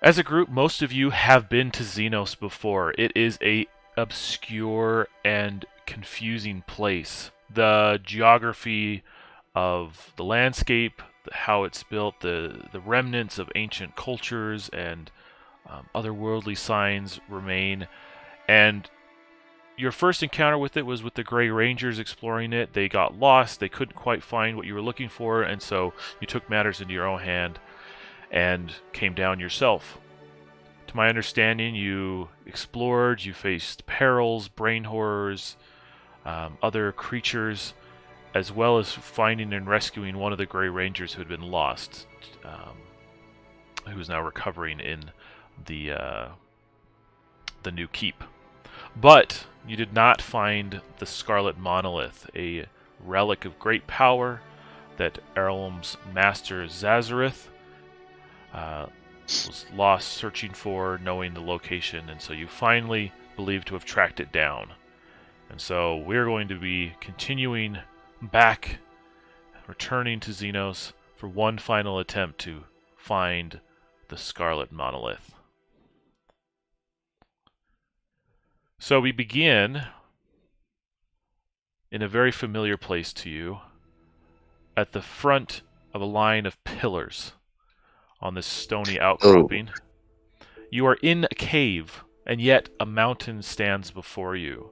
As a group, most of you have been to Xenos before. It is a obscure and confusing place. The geography of the landscape, how it's built, the remnants of ancient cultures and otherworldly signs remain. And your first encounter with it was with the Grey Rangers exploring it. They got lost. They couldn't quite find what you were looking for, and so you took matters into your own hand and came down yourself. To my understanding, you explored, you faced perils, brain horrors, other creatures, as well as finding and rescuing one of the Grey Rangers who had been lost, who is now recovering in the new keep. But you did not find the Scarlet Monolith, a relic of great power that Erlum's master Zazarith was lost searching for, knowing the location, and so you finally believe to have tracked it down. And so we're going to be continuing back, returning to Xenos for one final attempt to find the Scarlet Monolith. So we begin in a very familiar place to you, at the front of a line of pillars on this stony outcropping. You are in a cave, and yet a mountain stands before you.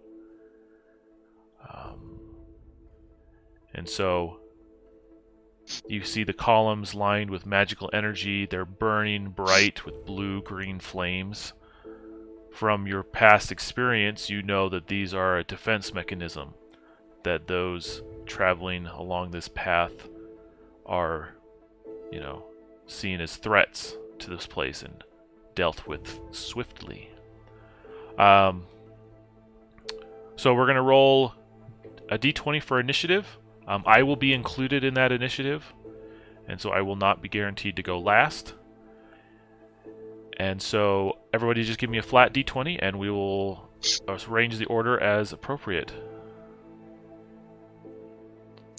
And so you see the columns lined with magical energy. They're burning bright with blue-green flames. From your past experience, you know that these are a defense mechanism, that those traveling along this path are, seen as threats to this place and dealt with swiftly. So we're going to roll a d20 for initiative. I will be included in that initiative, and so I will not be guaranteed to go last. And so everybody just give me a flat d20, and we will arrange the order as appropriate.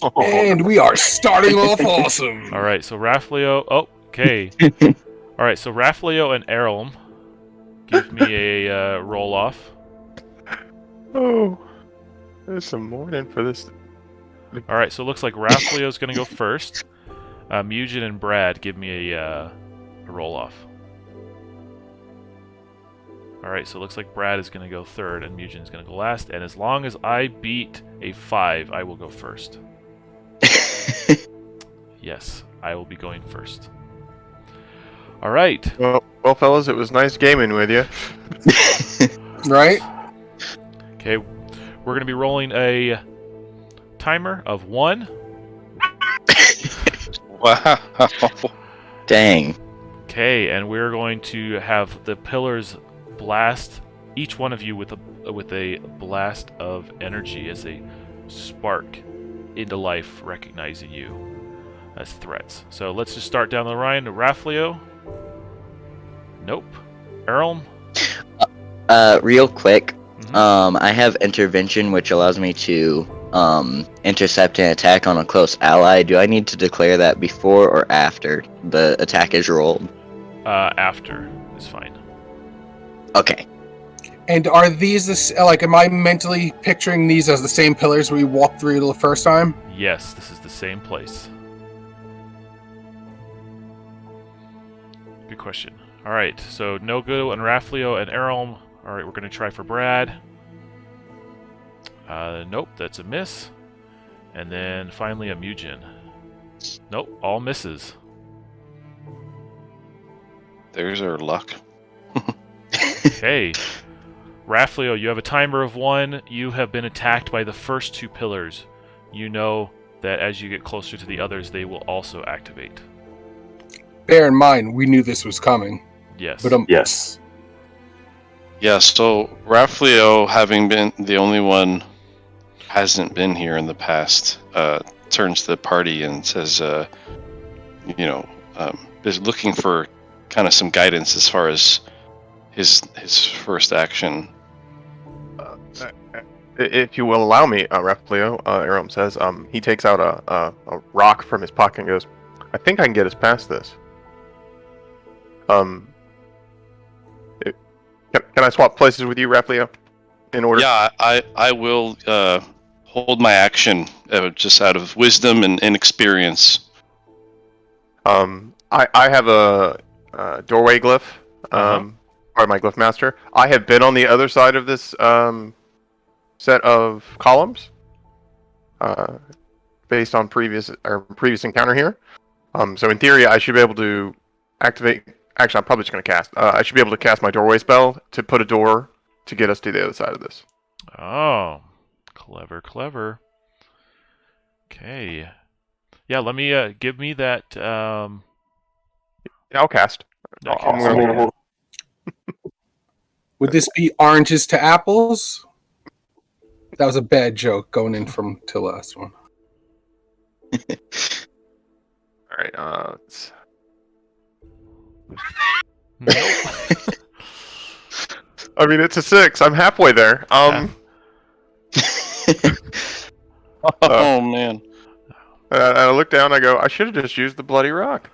And we are starting off awesome. All right, so Rafleo. Oh, okay. All right, so Rafleo and Erlm, give me a roll off. Oh, there's some morning for this. All right, so it looks like Rafleo's going to go first. Mugen and Brad, give me a roll off. All right, so it looks like Brad is going to go third and Mugen is going to go last. And as long as I beat a 5, I will go first. Yes, I will be going first. All right. Well, fellas, it was nice gaming with you. Right? Okay, we're going to be rolling a timer of 1. Wow. Dang. Okay, and we're going to have the pillars blast each one of you with a blast of energy as they spark into life, recognizing you as threats. So let's just start down the line. Rafleo. Nope. Erlm. Real quick, Mm-hmm. I have intervention, which allows me to intercept an attack on a close ally. Do I need to declare that before or after the attack is rolled? After is fine. Okay. And are these am I mentally picturing these as the same pillars we walked through the first time? Yes, this is the same place. Good question. All right, so Nogu and Rafleo and Erlm. All right, we're going to try for Brad. Nope, that's a miss. And then finally a Mugen. Nope, all misses. There's our luck. Okay. Rafleo, you have a timer of 1. You have been attacked by the first 2 pillars. You know that as you get closer to the others, they will also activate. Bear in mind, we knew this was coming. Yes. But Yes. Yeah, so Rafleo, having been the only one hasn't been here in the past, turns to the party and says, is looking for kind of some guidance as far as his first action. If you will allow me, Rafleo, Aram says, he takes out a rock from his pocket and goes, I think I can get us past this. Can I swap places with you, Raphlio? In order? Yeah, I will hold my action just out of wisdom and inexperience. I have a doorway glyph. Part of my glyph master. I have been on the other side of this set of columns, based on previous encounter here. So in theory, I should be able to activate. Actually, I'm probably just going to cast. I should be able to cast my doorway spell to put a door to get us to the other side of this. Oh, clever, clever. Okay. Yeah, let me give me that. Yeah, I'll cast. Cast. Would this be oranges to apples? That was a bad joke going in from to last one. All right. Nope. I mean, it's a 6. I'm halfway there. Oh man. I look down. I go. I should have just used the bloody rock.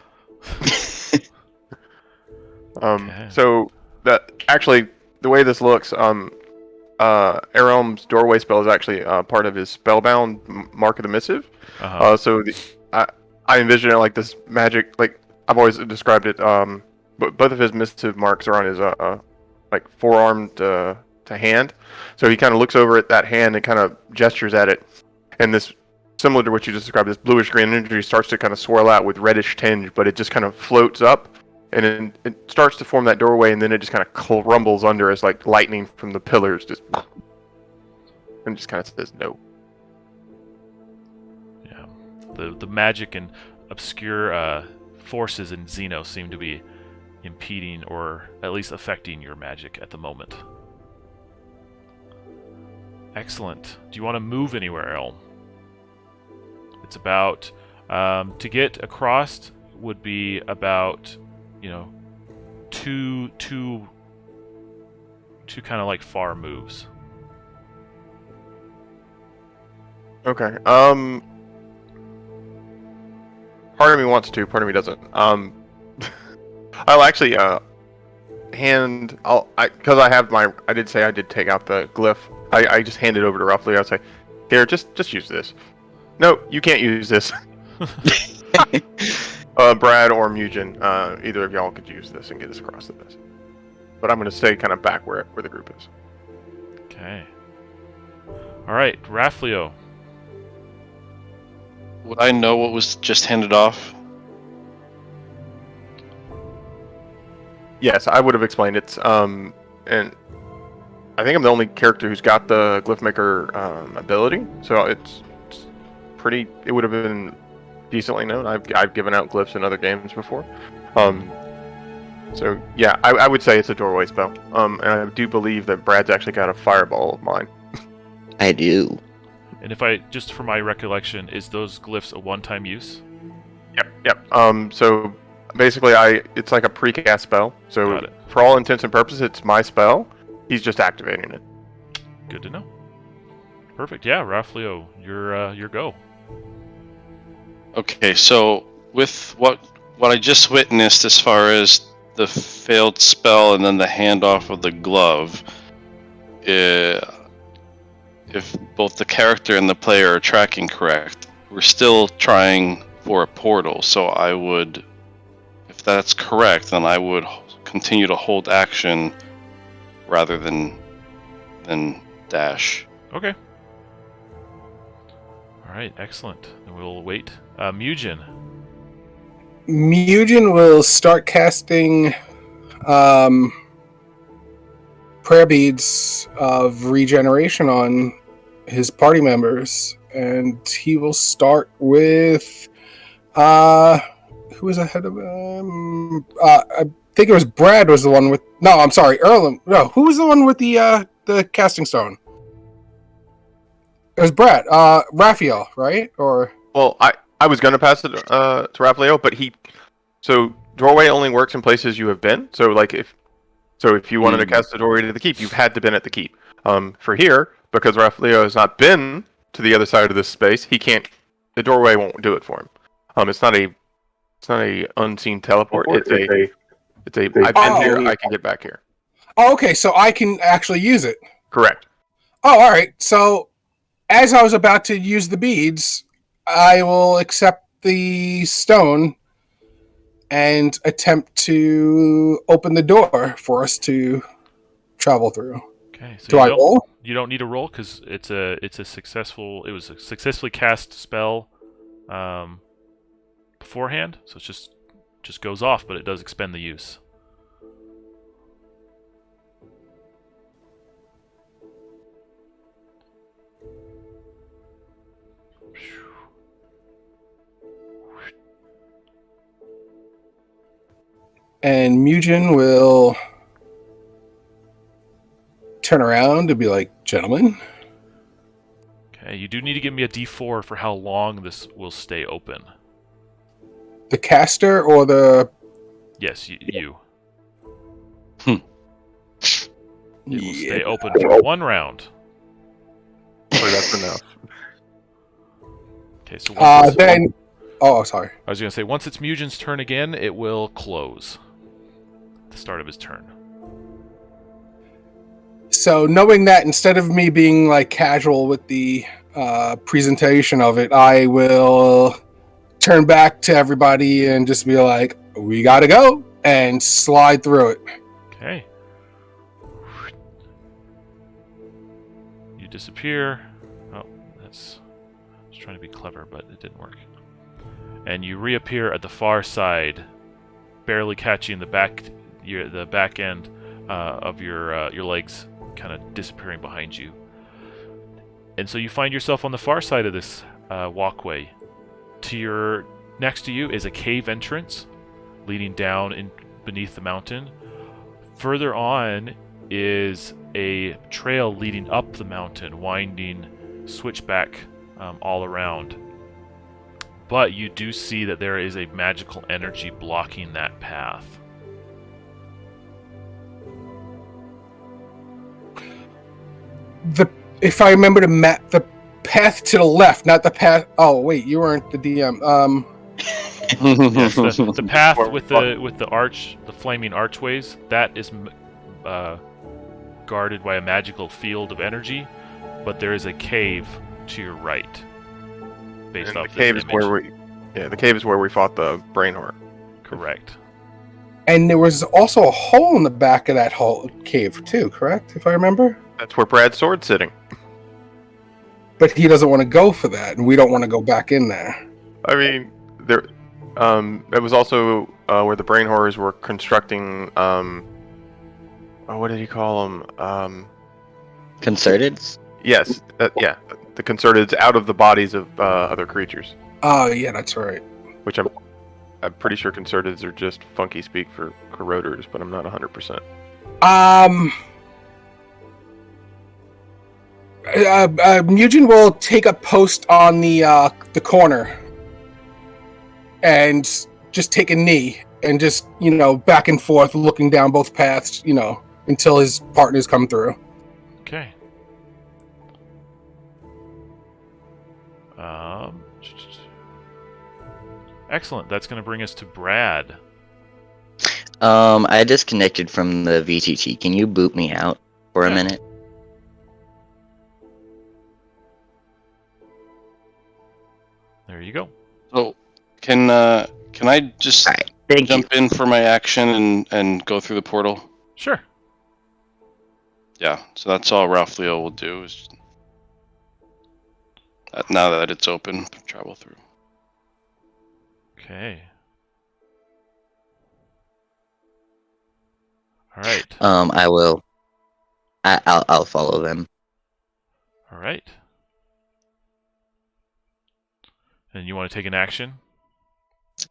Okay. So that actually, the way this looks, Aram's doorway spell is actually part of his spellbound mark of the missive. So I envision it like this magic. Like I've always described it. But both of his missive marks are on his like forearm to hand. So he kind of looks over at that hand and kind of gestures at it, and this, similar to what you just described, this bluish green energy starts to kind of swirl out with reddish tinge, but it just kind of floats up. And then it starts to form that doorway, and then it just kind of crumbles under as like lightning from the pillars, just and just kind of says no. Yeah, the magic and obscure forces in Xenos seem to be impeding or at least affecting your magic at the moment. Excellent. Do you want to move anywhere, Elm? It's about to get across would be about, you know, two kind of like far moves. Okay. Part of me wants to, part of me doesn't. I'll actually because I have my. I did say I did take out the glyph. I just hand it over to Roughly. I'll say, here, just use this. No, you can't use this. Brad or Mugen, either of y'all could use this and get us across this. But I'm going to stay kind of back where the group is. Okay. All right, Raphlio. Would I know what was just handed off? Yes, I would have explained it. And I think I'm the only character who's got the Glyphmaker ability, so it's pretty. It would have been decently known. I've given out glyphs in other games before. So yeah, I would say it's a doorway spell. And I do believe that Brad's actually got a fireball of mine. I do. And if I, just for my recollection, is those glyphs a one-time use? Yep. So basically, it's like a precast spell. So for all intents and purposes, it's my spell. He's just activating it. Good to know. Perfect. Yeah, Raphlio, your go. Okay, so with what I just witnessed as far as the failed spell and then the handoff of the glove, if both the character and the player are tracking correct, we're still trying for a portal. So I would, if that's correct, then I would continue to hold action rather than dash. Okay. All right, excellent. And we'll wait. Mugen. Mugen will start casting prayer beads of regeneration on his party members, and he will start with who was ahead of him? I think it was Brad was the one with. No, I'm sorry, Earl. No, who was the one with the casting stone? It was Brad. Raphael, right? Or well, I was gonna pass it to Raphael, but so doorway only works in places you have been. So like if you wanted to cast the doorway to the keep, you've had to been at the keep. For here, because Raphael has not been to the other side of this space, he can't. The doorway won't do it for him. It's not a unseen teleport. It's a I've been here. I can get back here. Oh, okay, so I can actually use it. Correct. Oh, all right. So, as I was about to use the beads, I will accept the stone and attempt to open the door for us to travel through. Okay, so Do I roll? You don't need a roll because it was a successfully cast spell beforehand, so it just goes off, but it does expend the use. And Mugen will turn around and be like, "Gentlemen." Okay, you do need to give me a D4 for how long this will stay open. The caster or the... Yes, you. Hmm. It will stay open for 1 round. So that's enough. Okay, so then... Oh, sorry. I was going to say, once it's Mugen's turn again, it will close. At the start of his turn. So knowing that, instead of me being like casual with the presentation of it, I will turn back to everybody and just be like, "We gotta go," and slide through it. Okay. You disappear. Oh, that's... I was trying to be clever, but it didn't work. And you reappear at the far side, barely catching the back end of your legs, kind of disappearing behind you. And so you find yourself on the far side of this walkway. Next to you is a cave entrance leading down beneath the mountain. Further on is a trail leading up the mountain, winding switchback all around. But you do see that there is a magical energy blocking that path. If I remember the path to the left, not the path... Oh, wait, you weren't the DM. Yes, the path with the flaming archways, that is guarded by a magical field of energy, but there is a cave to your right. Based And off the cave this is image. the cave is where we fought the brain horror. Correct. And there was also a hole in the back of that cave, too, correct? If I remember? That's where Brad's sword's sitting. But he doesn't want to go for that, and we don't want to go back in there. I mean, there. It was also where the brain horrors were constructing. What did he call them? Concerted? Yes, yeah, the concerteds out of the bodies of other creatures. Oh, yeah, that's right. Which I'm pretty sure concerteds are just funky speak for corroders, but I'm not 100%. Mugen will take a post on the corner and just take a knee and just, back and forth, looking down both paths, until his partners come through. Okay. Excellent. That's going to bring us to Brad. I disconnected from the VTT. Can you boot me out for a minute? There you go. So, can I just Thank jump in for my action and go through the portal? Sure. Yeah, so that's all Ralph Leo will do is now that it's open, travel through. Okay. All right. I will. I'll follow them. All right. And you want to take an action?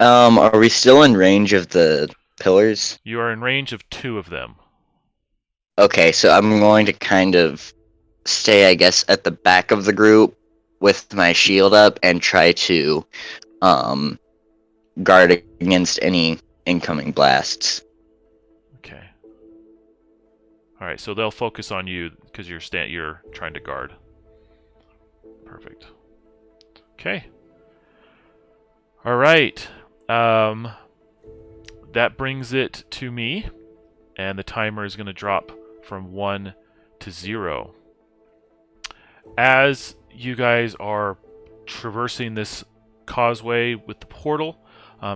Are we still in range of the pillars? You are in range of 2 of them. Okay, so I'm going to kind of stay, I guess, at the back of the group with my shield up and try to guard against any incoming blasts. Okay. All right, so they'll focus on you because you're trying to guard. Perfect. Okay. All right. That brings it to me. and the timer is going to drop from 1 to 0. As you guys are traversing this causeway with the portal,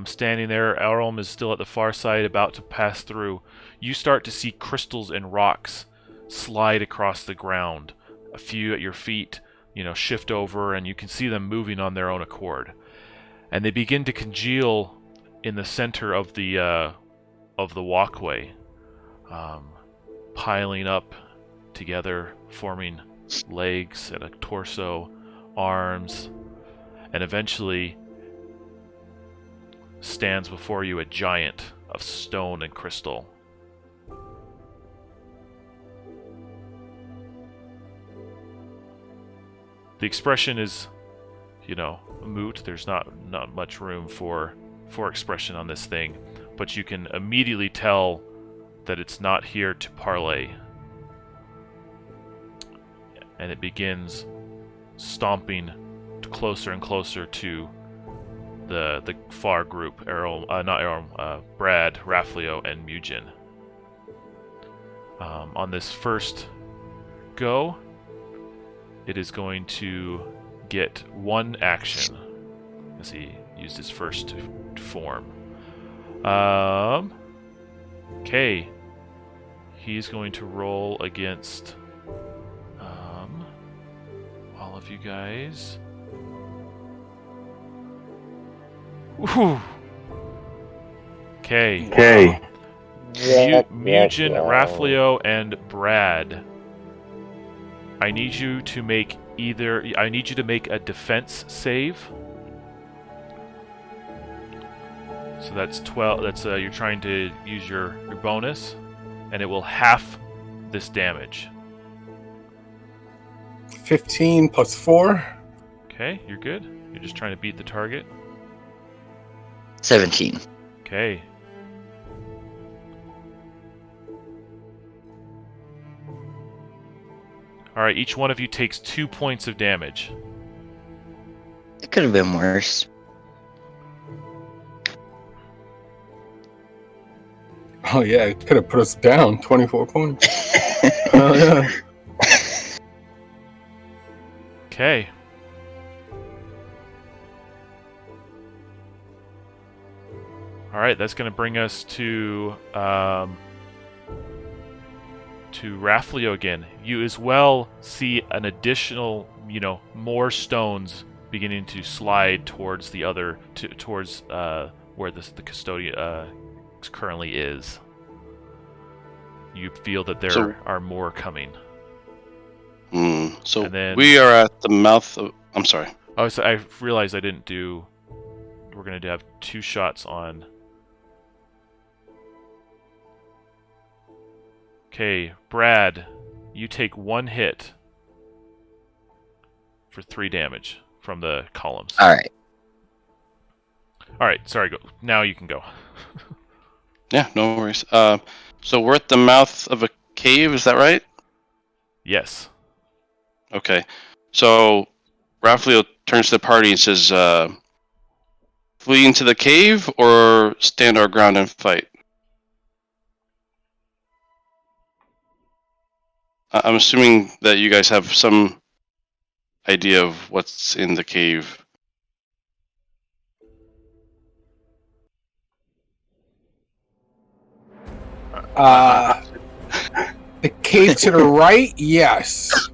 standing there, Elrond is still at the far side, about to pass through. You start to see crystals and rocks slide across the ground. A few at your feet, shift over, and you can see them moving on their own accord. And they begin to congeal in the center of the walkway, piling up together, forming legs and a torso, arms, and eventually stands before you a giant of stone and crystal. The expression is, moot. There's not much room for expression on this thing, but you can immediately tell that it's not here to parley. And it begins stomping closer and closer to the far group, Brad, Raflio, and Mugen. On this first go, it is going to get 1 action as he used his first form. Okay. He's going to roll against all of you guys. Whew. Okay. Mugen, Raflio, and Brad. I need you to make a defense save. So that's 12. That's you're trying to use your bonus, and it will half this damage. 15 plus 4. Okay, you're good. You're just trying to beat the target. 17. Okay. Alright, each one of you takes 2 points of damage. It could have been worse. Oh yeah, it could have put us down 24 points. Oh yeah. Okay. Alright, that's going to bring us to Raflio again. You as well see an additional, more stones beginning to slide towards the other, towards where the custodian currently is. You feel that there are more coming. So then, we are at the mouth of... I'm sorry. Oh, so I realized I didn't do... We're going to have 2 shots on... Okay, Brad, you take 1 hit for 3 damage from the columns. Alright. Alright, sorry, go. Now you can go. Yeah, no worries. So we're at the mouth of a cave, is that right? Yes. Okay. So Raflio turns to the party and says, flee into the cave or stand our ground and fight? I'm assuming that you guys have some idea of what's in the cave. The cave to the right, yes.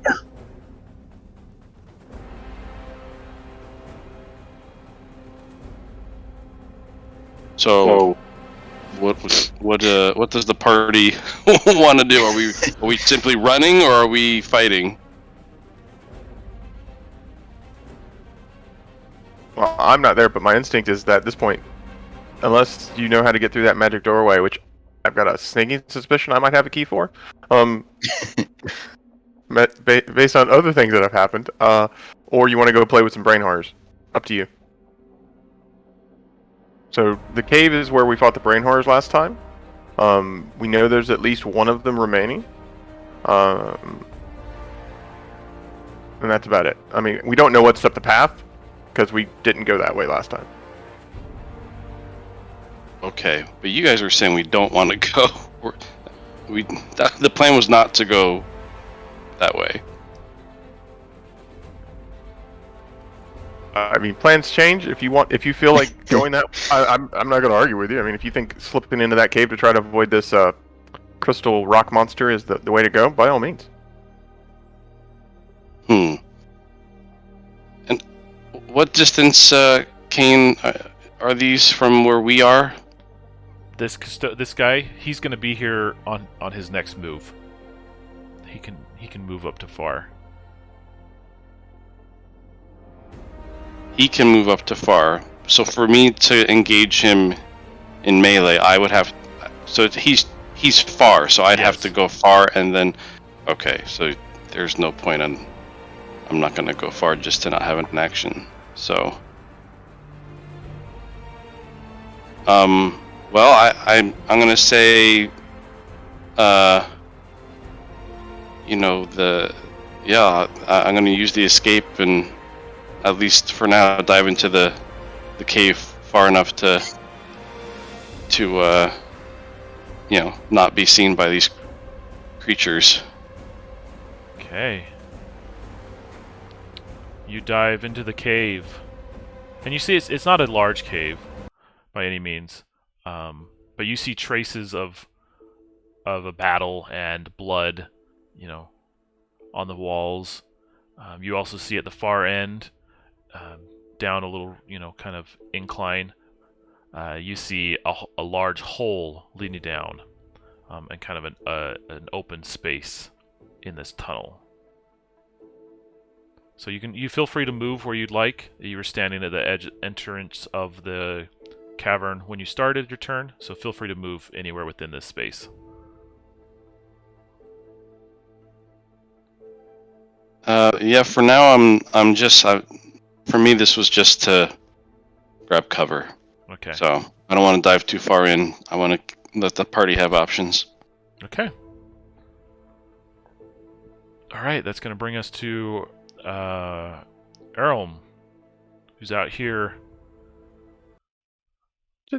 So what does the party want to do? Are we simply running or are we fighting? Well, I'm not there, but my instinct is that at this point, unless you know how to get through that magic doorway, which I've got a sneaking suspicion I might have a key for, based on other things that have happened, or you want to go play with some brain horrors. Up to you. So the cave is where we fought the brain horrors last time. We know there's at least one of them remaining. And that's about it. I mean, we don't know what's up the path, because we didn't go that way last time. Okay, but you guys are saying we don't want to go. the plan was not to go that way. I mean, plans change. If you feel like going that, I'm not going to argue with you. I mean, if you think slipping into that cave to try to avoid this crystal rock monster is the way to go, by all means. And what distance, Kane, are these from where we are? This guy, he's going to be here on his next move. He can move up to far. He can move up to far. So for me to engage him in melee, I would have. So he's far. So I'd have to go far and then. Okay, so there's no point in. I'm not going to go far just to not have an action. So. Well, I'm going to say. I'm going to use the escape and. At least for now, dive into the cave far enough to not be seen by these creatures. Okay. You dive into the cave, and you see it's not a large cave by any means, but you see traces of a battle and blood, on the walls. You also see at the far end. Down a little, kind of incline, you see a large hole leading down, and kind of an open space in this tunnel. So you feel free to move where you'd like. You were standing at the entrance of the cavern when you started your turn, so feel free to move anywhere within this space. For now, I'm just. For me, this was just to grab cover. Okay. So I don't want to dive too far in. I want to let the party have options. Okay. All right, that's going to bring us to Errolm, who's out here.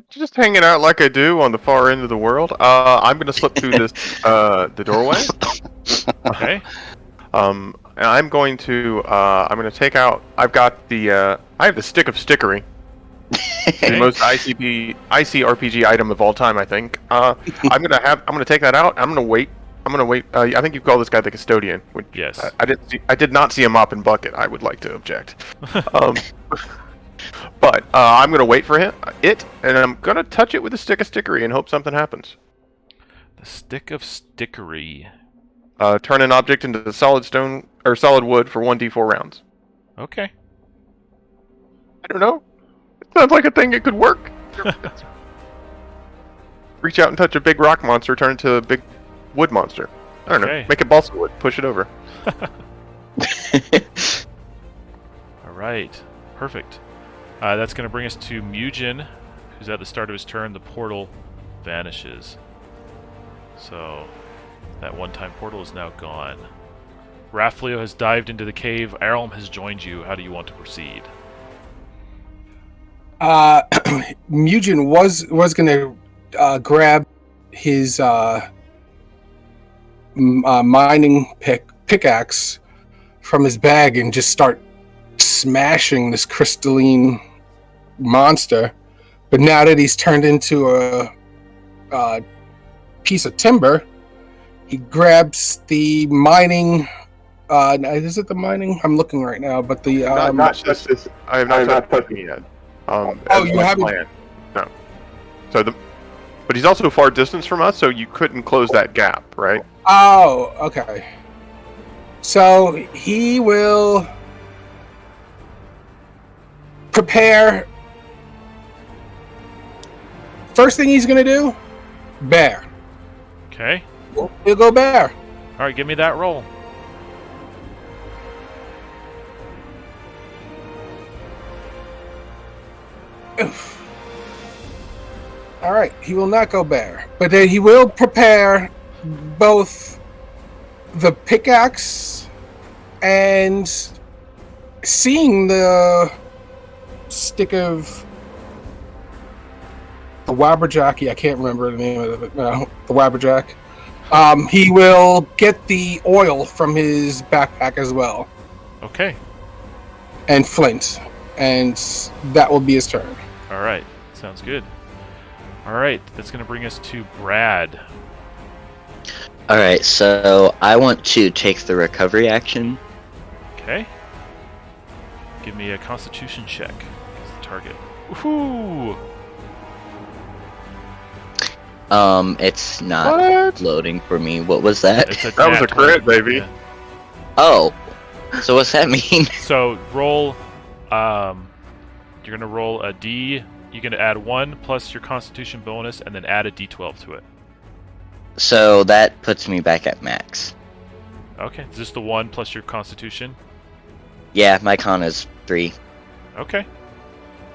Just hanging out like I do on the far end of the world. I'm going to slip through this the doorway. Okay. And I'm going to take out. I have the stick of stickery, the most ICRPG item of all time, I think. I'm gonna take that out. I'm gonna wait. I think you call this guy the custodian. Which yes. I did not see a mop and bucket. I would like to object. But I'm gonna wait for it, and I'm gonna touch it with a stick of stickery and hope something happens. The stick of stickery. Turn an object into the solid stone or solid wood for 1d4 rounds. Okay. I don't know. It sounds like a thing that could work. Reach out and touch a big rock monster, turn it into a big wood monster. I don't know. Make it balsa wood. Push it over. All right. Perfect. That's going to bring us to Mugen, who's at the start of his turn. The portal vanishes. So that one-time portal is now gone. Raffleo has dived into the cave. Errolm has joined you. How do you want to proceed? Mugen was going to grab his mining pickaxe from his bag and just start smashing this crystalline monster. But now that he's turned into a piece of timber, he grabs the mining. Is it the mining? I'm looking right now, but the I have not touched it yet. You haven't? No. So but he's also far distance from us, so you couldn't close that gap, right? Oh, okay. So he will prepare. First thing he's gonna do, bear. Okay. He'll go bear. All right, give me that roll. All right, he will not go bear, but then he will prepare both the pickaxe and seeing the stick of the Wabberjacky. I can't remember the name of it now. The Wabberjack. He will get the oil from his backpack as well, Okay. and flint, and that will be his turn. All right. Sounds good. All right. That's going to bring us to Brad. Alright, so I want to take the recovery action. Okay. Give me a Constitution check. It's the target. Woohoo! It's not What? loading for me. What was that? It's a That was nat a crit, 20. baby. Yeah. Oh, so what's that mean? So roll. You're gonna roll a D. You're gonna add 1 plus your Constitution bonus, and then add a D12 to it. So that puts me back at max. Okay. Is this the 1 plus your Constitution? Yeah, my con is 3. Okay.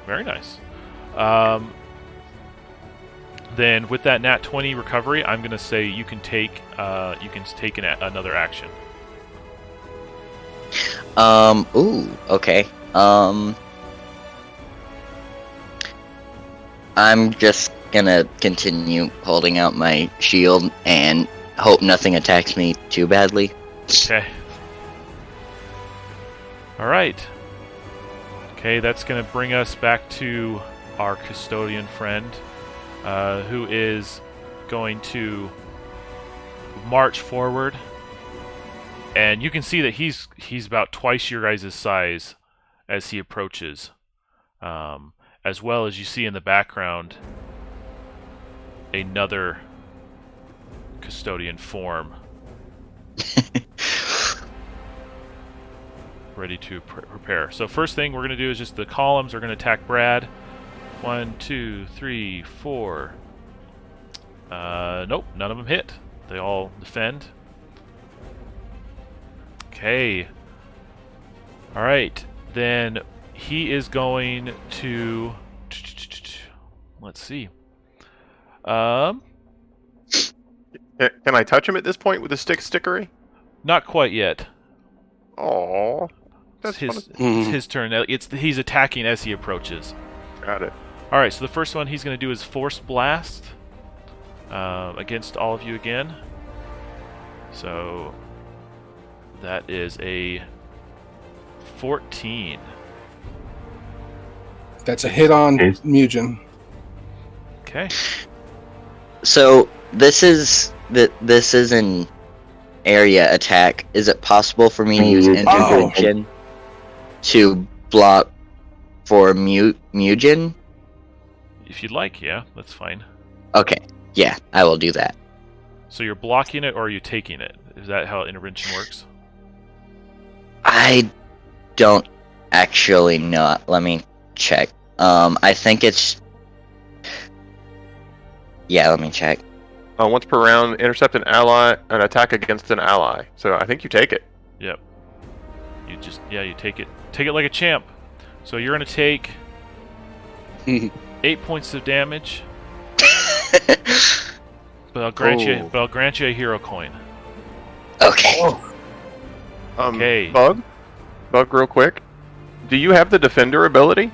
Very nice. Then with that nat 20 recovery, I'm gonna say you can take another action. Ooh, okay. I'm just gonna continue holding out my shield and hope nothing attacks me too badly. Okay. All right. Okay, that's gonna bring us back to our custodian friend, who is going to march forward, and you can see that he's about twice your guys' size as he approaches, as well as you see in the background another custodian form ready to prepare. So first thing we're going to do is just the columns are going to attack Brad. 1, 2, 3, 4. Nope, none of them hit. They all defend. Okay. All right, then he is going to. Let's see. Can I touch him at this point with a stickery? Not quite yet. Oh, It's that's his turn. He's attacking as he approaches. Got it. All right, so the first one he's going to do is Force Blast against all of you again. So that is a 14. That's a hit on Mugen. Okay. So this is an area attack. Is it possible for me to use intervention to block for Mugen? If you'd like, yeah, that's fine. Okay, yeah, I will do that. So you're blocking it or are you taking it? Is that how intervention works? I don't actually know. Let me check. I think it's... Yeah, let me check. Once per round, intercept an attack against an ally. So I think you take it. Yep. You take it. Take it like a champ. So you're gonna take 8 points of damage. But I'll grant you a hero coin. Okay. Okay. Bug, real quick. Do you have the defender ability?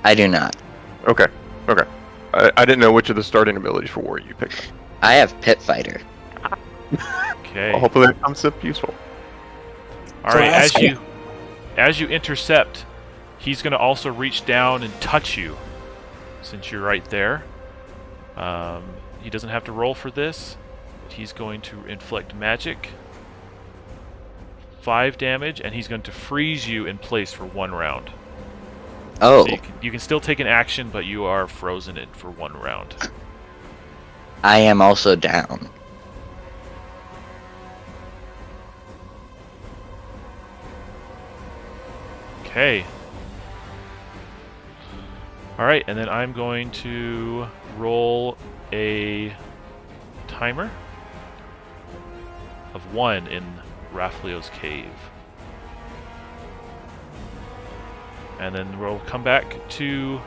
I do not. Okay. I didn't know which of the starting abilities for war you picked. I have Pit Fighter. Okay. Well, hopefully that comes up useful. All right. As you intercept, he's gonna also reach down and touch you, since you're right there. He doesn't have to roll for this, but he's going to inflict magic. 5 damage, and he's going to freeze you in place for 1 round. Oh. So you can still take an action, but you are frozen in for 1 round. I am also down. Okay. Alright, and then I'm going to roll a timer of 1 in Rafleo's cave. And then we'll come back to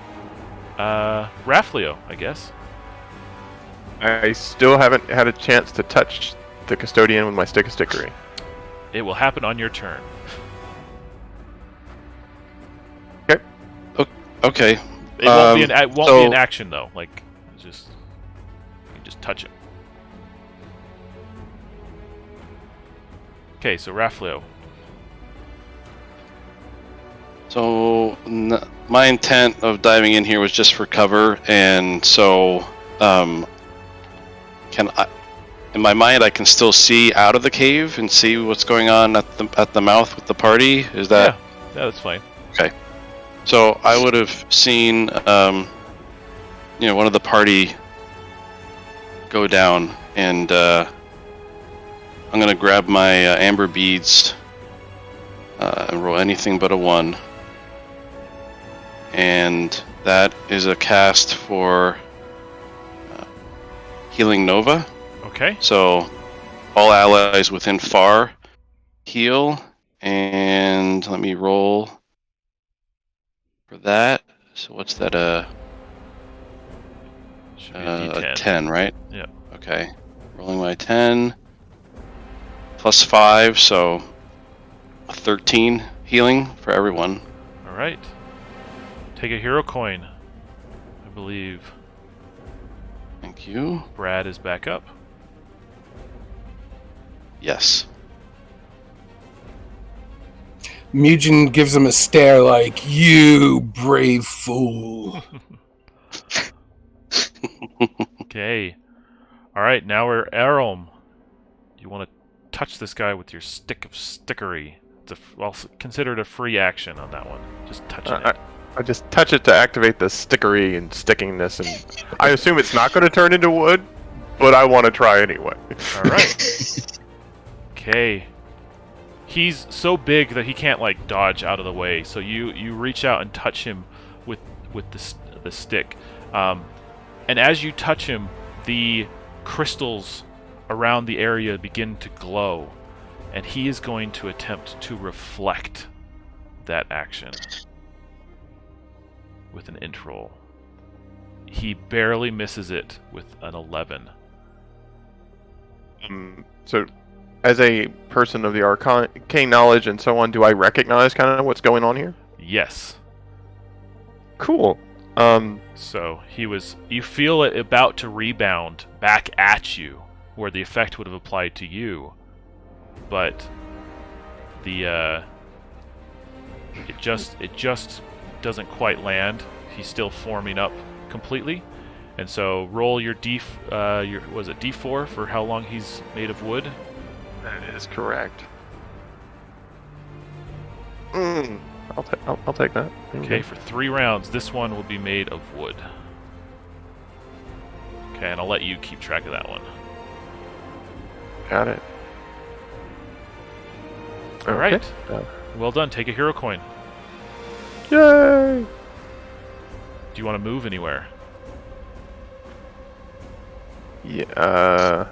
Rafleo, I guess. I still haven't had a chance to touch the custodian with my stickery. It will happen on your turn. Okay. It won't be an action though. Like, you can just touch him. Okay, so Raflio. So my intent of diving in here was just for cover, and so can I? In my mind, I can still see out of the cave and see what's going on at the mouth with the party. Is that? Yeah, that's fine. Okay. So I would have seen, one of the party go down, and I'm gonna grab my amber beads and roll anything but a 1. And that is a cast for Healing Nova. Okay. So all allies within far heal, and let me roll for that. So what's that? Should be a A 10, right? Yeah. Okay. Rolling my 10 plus 5, so 13 healing for everyone. All right. Take a hero coin. I believe Thank you. Brad is back up. Yes. Mugen gives him a stare like, "You brave fool." Okay. All right, now we're Arom. You want to touch this guy with your stick of stickery. It's considered a free action on that one. Just touching it. I just touch it to activate the stickery and stickingness, and I assume it's not going to turn into wood, but I want to try anyway. All right. Okay. He's so big that he can't like dodge out of the way. So you reach out and touch him with the stick, and as you touch him, the crystals around the area begin to glow, and he is going to attempt to reflect that action with an int roll. He barely misses it with an 11. So, as a person of the arcane knowledge and so on, do I recognize kind of what's going on here? Yes. Cool. So you feel it about to rebound back at you, where the effect would have applied to you, but it just doesn't quite land. He's still forming up completely, and so roll your was it D4 for how long he's made of wood? That is correct. I'll take that. Okay, for 3 rounds, this one will be made of wood. Okay, and I'll let you keep track of that one. Got it. All right. Well done. Take a hero coin. Yay! Do you want to move anywhere? Yeah.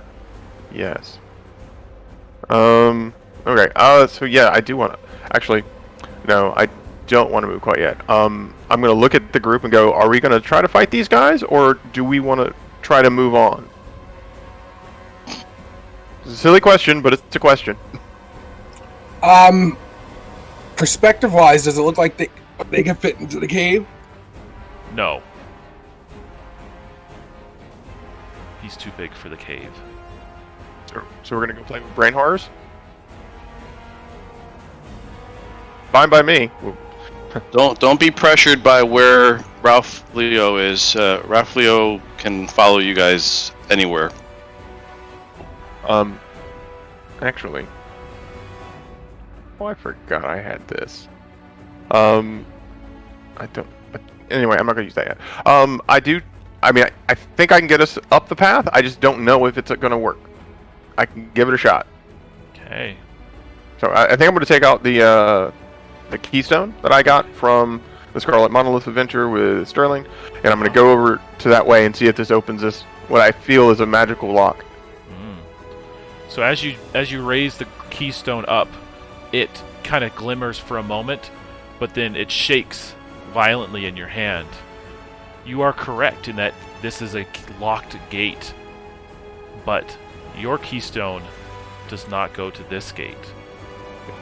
Yes. Okay. So yeah, I do want to. Actually, no, I don't want to move quite yet. I'm gonna look at the group and go, are we gonna try to fight these guys, or do we want to try to move on? It's a silly question, but it's a question. Perspective-wise, does it look like they can fit into the cave? No. He's too big for the cave. So we're gonna go play with brain horrors? Fine by me. Don't be pressured by where Ralph Leo is. Ralph Leo can follow you guys anywhere. Actually. Oh, I forgot I had this. I don't. Anyway, I'm not gonna use that yet. I do. I mean, I think I can get us up the path. I just don't know if it's gonna work. I can give it a shot. Okay. So I think I'm gonna take out the keystone that I got from the Scarlet Monolith adventure with Sterling, and I'm gonna go over to that way and see if this opens this what I feel is a magical lock. So as you raise the keystone up, it kind of glimmers for a moment, but then it shakes violently in your hand. You are correct in that this is a locked gate, but your keystone does not go to this gate.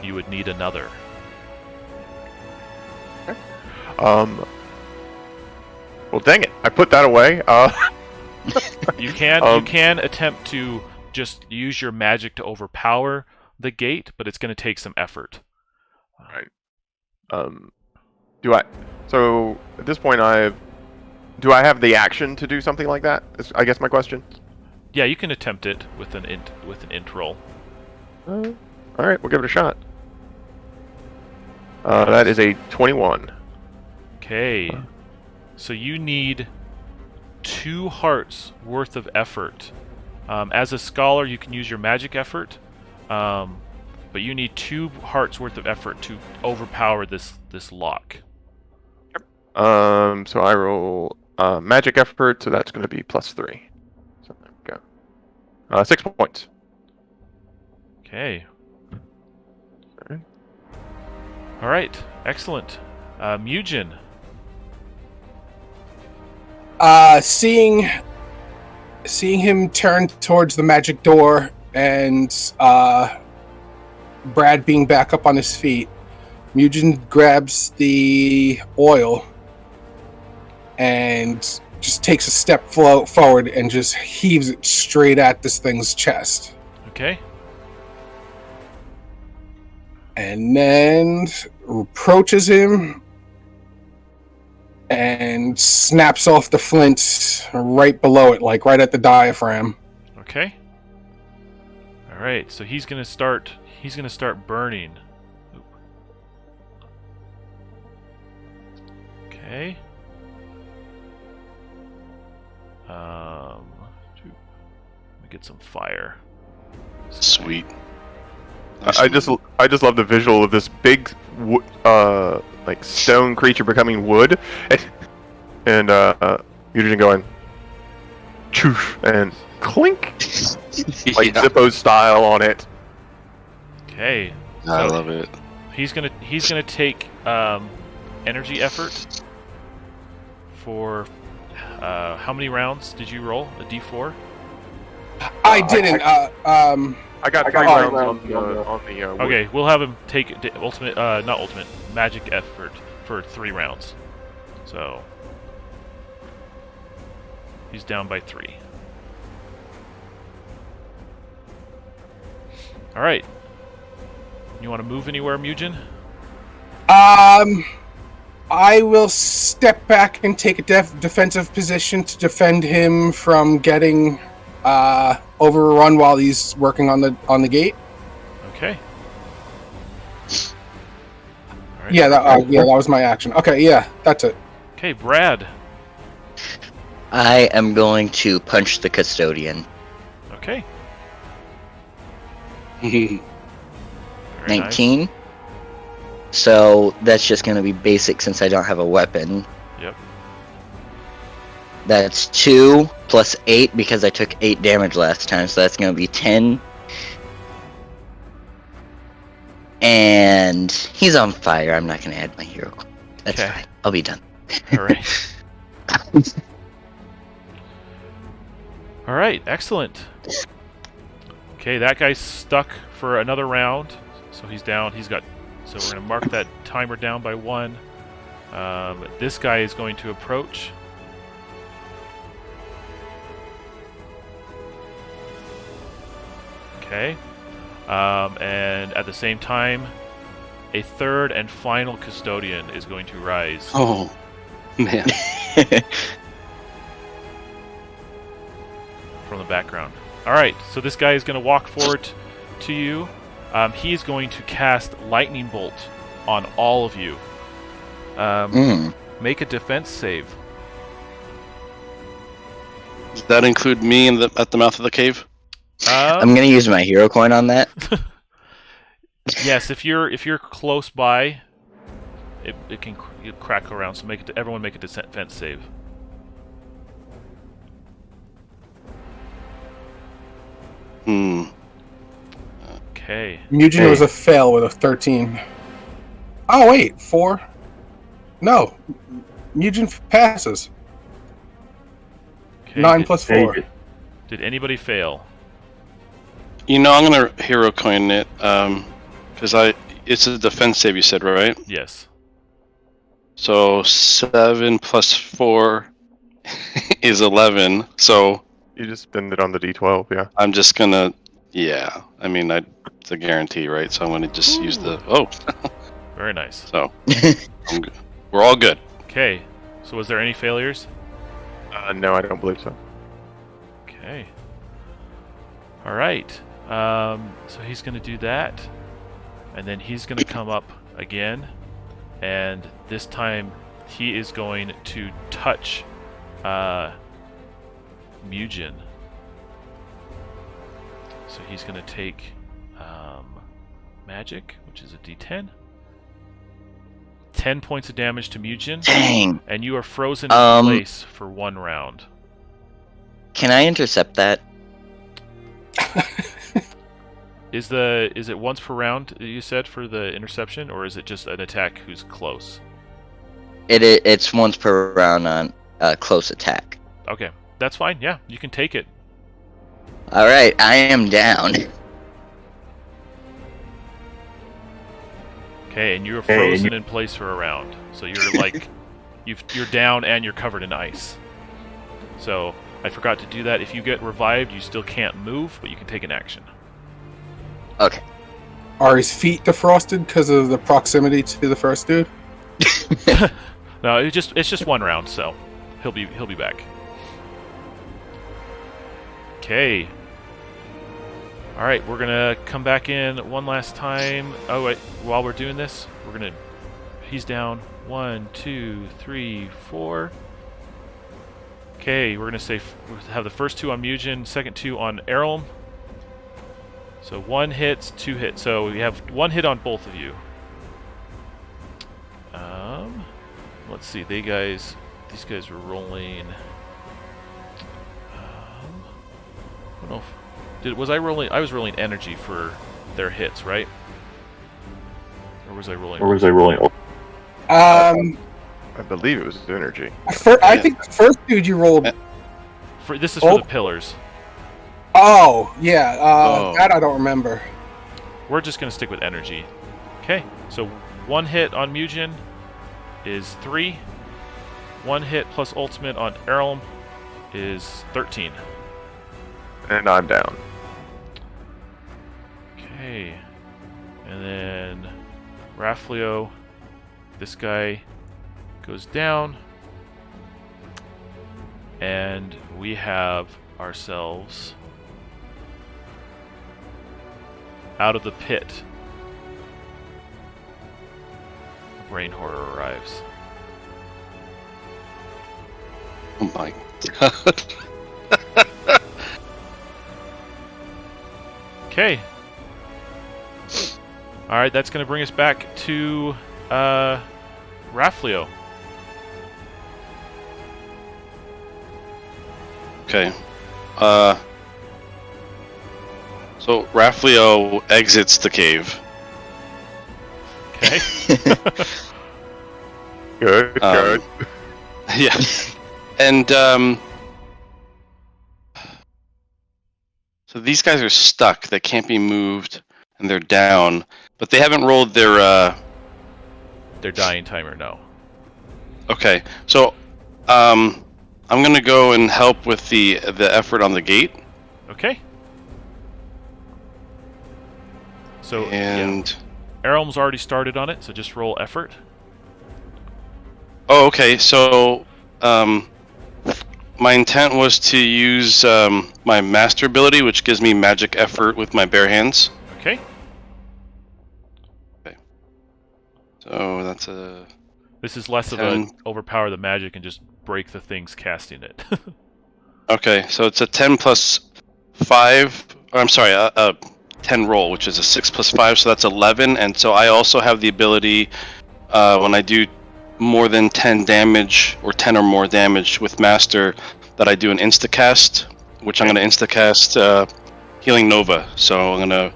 You would need another. Well, dang it! I put that away. You can attempt to just use your magic to overpower the gate, but it's going to take some effort. Right. So at this point, do I have the action to do something like that? Is, I guess my question. Yeah, you can attempt it with an int roll. All right, we'll give it a shot. That is a 21. Okay. So you need 2 hearts worth of effort. As a scholar, you can use your magic effort, but you need 2 hearts worth of effort to overpower this lock. So I roll magic effort, so that's going to be +3. So there we go. 6 points. Okay. Alright. All right. Excellent. Mugen. Seeing him turn towards the magic door and Brad being back up on his feet, Mugen grabs the oil and just takes a step forward and just heaves it straight at this thing's chest. Okay. And then approaches him and snaps off the flint right below it, like right at the diaphragm. Okay. All right. So he's gonna start burning. Oop. Okay. Let me get some fire. Sweet. I just love the visual of this big like stone creature becoming wood, and Eugene going, choof, and clink, like Zippo style on it. Okay. I So love it. he's gonna take energy effort for how many rounds did you roll? A D4? I didn't. I got 3 rounds on the wood. Okay, we'll have him take magic effort for 3 rounds. So he's down by 3. All right. You want to move anywhere, Mugen? I will step back and take a defensive position to defend him from getting overrun while he's working on the gate. Okay. All right. Yeah, that was my action. Okay, yeah, that's it. Okay, Brad. I am going to punch the custodian. Okay. Very 19. nice. So that's just going to be basic since I don't have a weapon. Yep. That's 2 plus 8 because I took 8 damage last time, so that's going to be 10. And he's on fire. I'm not going to add my hero. That's Okay. fine. I'll be done. All right. All right. Excellent. Okay, that guy's stuck for another round, so he's down. So we're going to mark that timer down by 1. This guy is going to approach. Okay. And at the same time, a third and final custodian is going to rise Oh, man. from the background. All right, so this guy is going to walk forward to you. He is going to cast Lightning Bolt on all of you. Make a defense save. Does that include me at the mouth of the cave? I'm going to use my hero coin on that. Yes, if you're close by, it can crack around. So everyone make a defense save. Okay. Mugen was a fail with a 13. Oh wait, 4. No, Mugen passes. Okay. 9 plus 4. Did anybody fail? You know, I'm gonna hero coin it, because it's a defense save. You said, right? Yes. So 7 plus 4 is 11. So You just spend it on the D12, yeah. I'm just gonna Yeah, I mean, it's a guarantee, right? So I'm going to just use the... Oh! Very nice. So, I'm good. We're all good. Okay, so was there any failures? No, I don't believe so. Okay. All right. So he's going to do that, and then he's going to come up again, and this time he is going to touch Mugen. So he's going to take magic, which is a D10. 10 points of damage to Mugen. Dang. And you are frozen in place for 1 round. Can I intercept that? Is it once per round you said for the interception, or is it just an attack who's close? It's once per round on close attack. Okay, that's fine. Yeah, you can take it. All right, I am down. Okay, and you're frozen in place for a round. So you're like, you're down and you're covered in ice. So I forgot to do that. If you get revived, you still can't move, but you can take an action. Okay. Are his feet defrosted because of the proximity to the first dude? No, it's just 1 round, so he'll be back. Okay. All right, we're gonna come back in one last time. Oh wait, while we're doing this, he's down. 1, 2, 3, 4. Okay, we're gonna have the first 2 on Mugen, second 2 on Errol. So 1 hit, 2 hits. So we have 1 hit on both of you. Let's see. These guys were rolling. I don't know. Was I rolling? I was rolling energy for their hits, right? Or was I rolling? I believe it was energy. I think the first dude you rolled. This is for the pillars. Oh, yeah. That I don't remember. We're just gonna stick with energy. Okay. So 1 hit on Mugen is 3. 1 hit plus ultimate on Errol is 13. And I'm down. Okay. And then Raflio, this guy goes down. And we have ourselves out of the pit. Rain Horror arrives. Oh my god. Okay. Alright, that's going to bring us back to Raflio. Okay. So Raflio exits the cave. Okay. Good. Yeah. And so these guys are stuck. They can't be moved, and they're down. But they haven't rolled their dying timer, no. Okay. So I'm gonna go and help with the effort on the gate. Okay. So and Errol's already started on it, so just roll effort. Oh, okay. So my intent was to use my master ability, which gives me magic effort with my bare hands. Okay. Okay. So that's a... This is less 10. of a overpower the magic and just break the things casting it. Okay, so it's a 10 plus 5... I'm sorry, a 10 roll, which is a 6 plus 5, so that's 11. And so I also have the ability, when I do more than 10 damage, or 10 or more damage with Master, that I do an instacast, which I'm going to instacast Healing Nova. So I'm going to...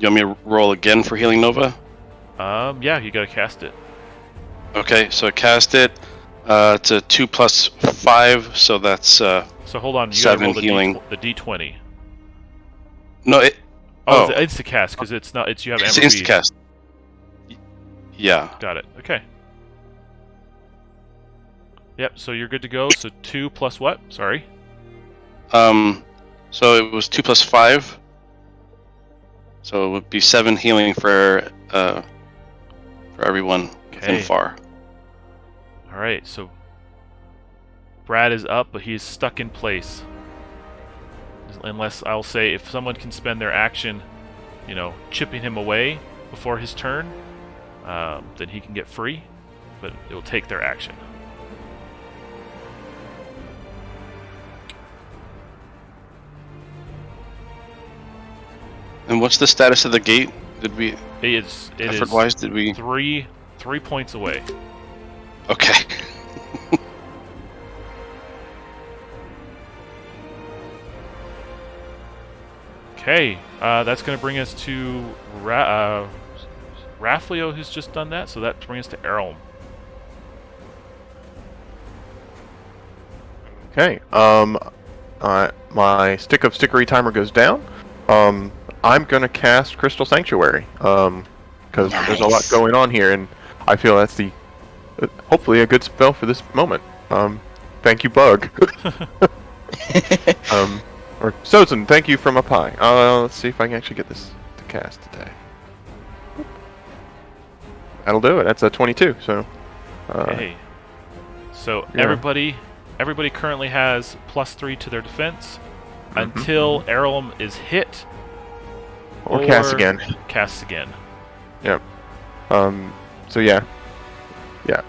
You want me to roll again for Healing Nova? Yeah, you gotta cast it. Okay, so I cast it. It's a 2 plus 5, so that's So hold on, you 7 gotta roll the healing. the D20. No, it... Oh, it's instacast, because it's not... you have It's Amber instacast. Yeah. Got it. Okay. Yep, so you're good to go. So 2 plus what? Sorry. So it was 2 + 5. So it would be 7 healing for everyone within far. All right, so Brad is up, but he's stuck in place. Unless I'll say if someone can spend their action, chipping him away before his turn, then he can get free, but it will take their action. And what's the status of the gate? Did we? It is effort-wise, did we? 3 points away. Okay. Okay, that's going to bring us to Raflio, who's just done that, so that brings us to Errol. Okay. My stick of stickery timer goes down. I'm gonna cast Crystal Sanctuary. Because there's a lot going on here, and I feel that's the hopefully a good spell for this moment. Thank you, Bug. Or Sozin, thank you from up high. Let's see if I can actually get this to cast today. That'll do it. That's a 22. So. Okay. So yeah. everybody currently has +3 to their defense until Errol is hit or casts again. Casts again. Yep. So yeah.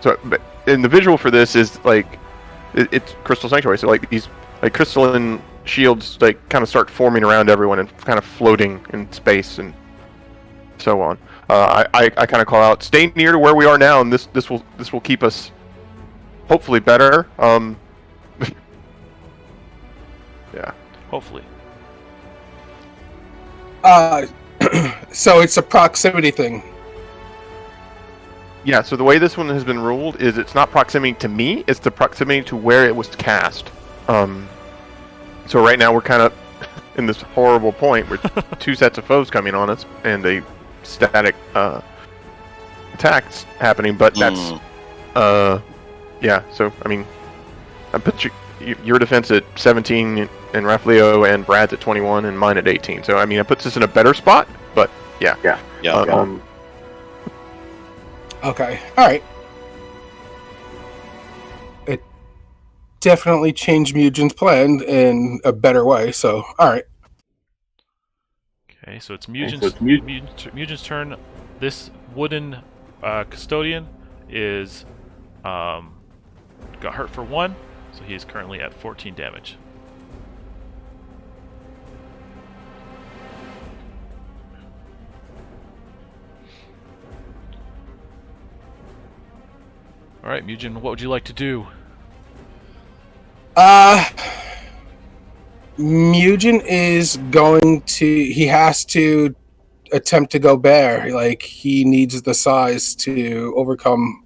So, but, and the visual for this is like it's Crystal Sanctuary. So like these crystalline shields kind of start forming around everyone and kind of floating in space and so on. I kind of call out, stay near to where we are now, and this will keep us hopefully better. Yeah. Hopefully. So it's a proximity thing. Yeah. So the way this one has been ruled is it's not proximity to me; it's the proximity to where it was cast. So right now we're kind of in this horrible point where 2 sets of foes coming on us and a static attacks happening, but that's yeah. So I mean, I put your defense at 17 and Raflio and Brad's at 21 and mine at 18. So I mean, it puts us in a better spot, but yeah. Okay, all right. It definitely changed Mugen's plan in a better way. So all right. Okay, so it's Mugen's turn. This wooden custodian is got hurt for 1, so he is currently at 14 damage. All right, Mugen, what would you like to do? Mugen is going to. He has to attempt to go bear. Like, he needs the size to overcome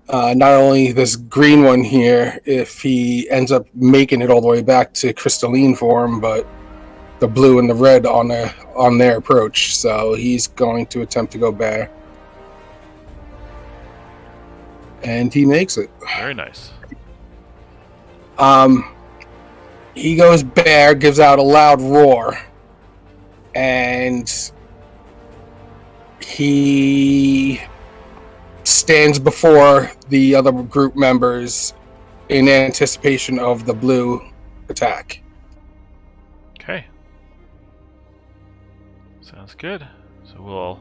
not only this green one here, if he ends up making it all the way back to crystalline form, but the blue and the red on their approach. So he's going to attempt to go bear. And he makes it. Very nice. He goes bear, gives out a loud roar, and he stands before the other group members in anticipation of the blue attack. Okay. Sounds good. So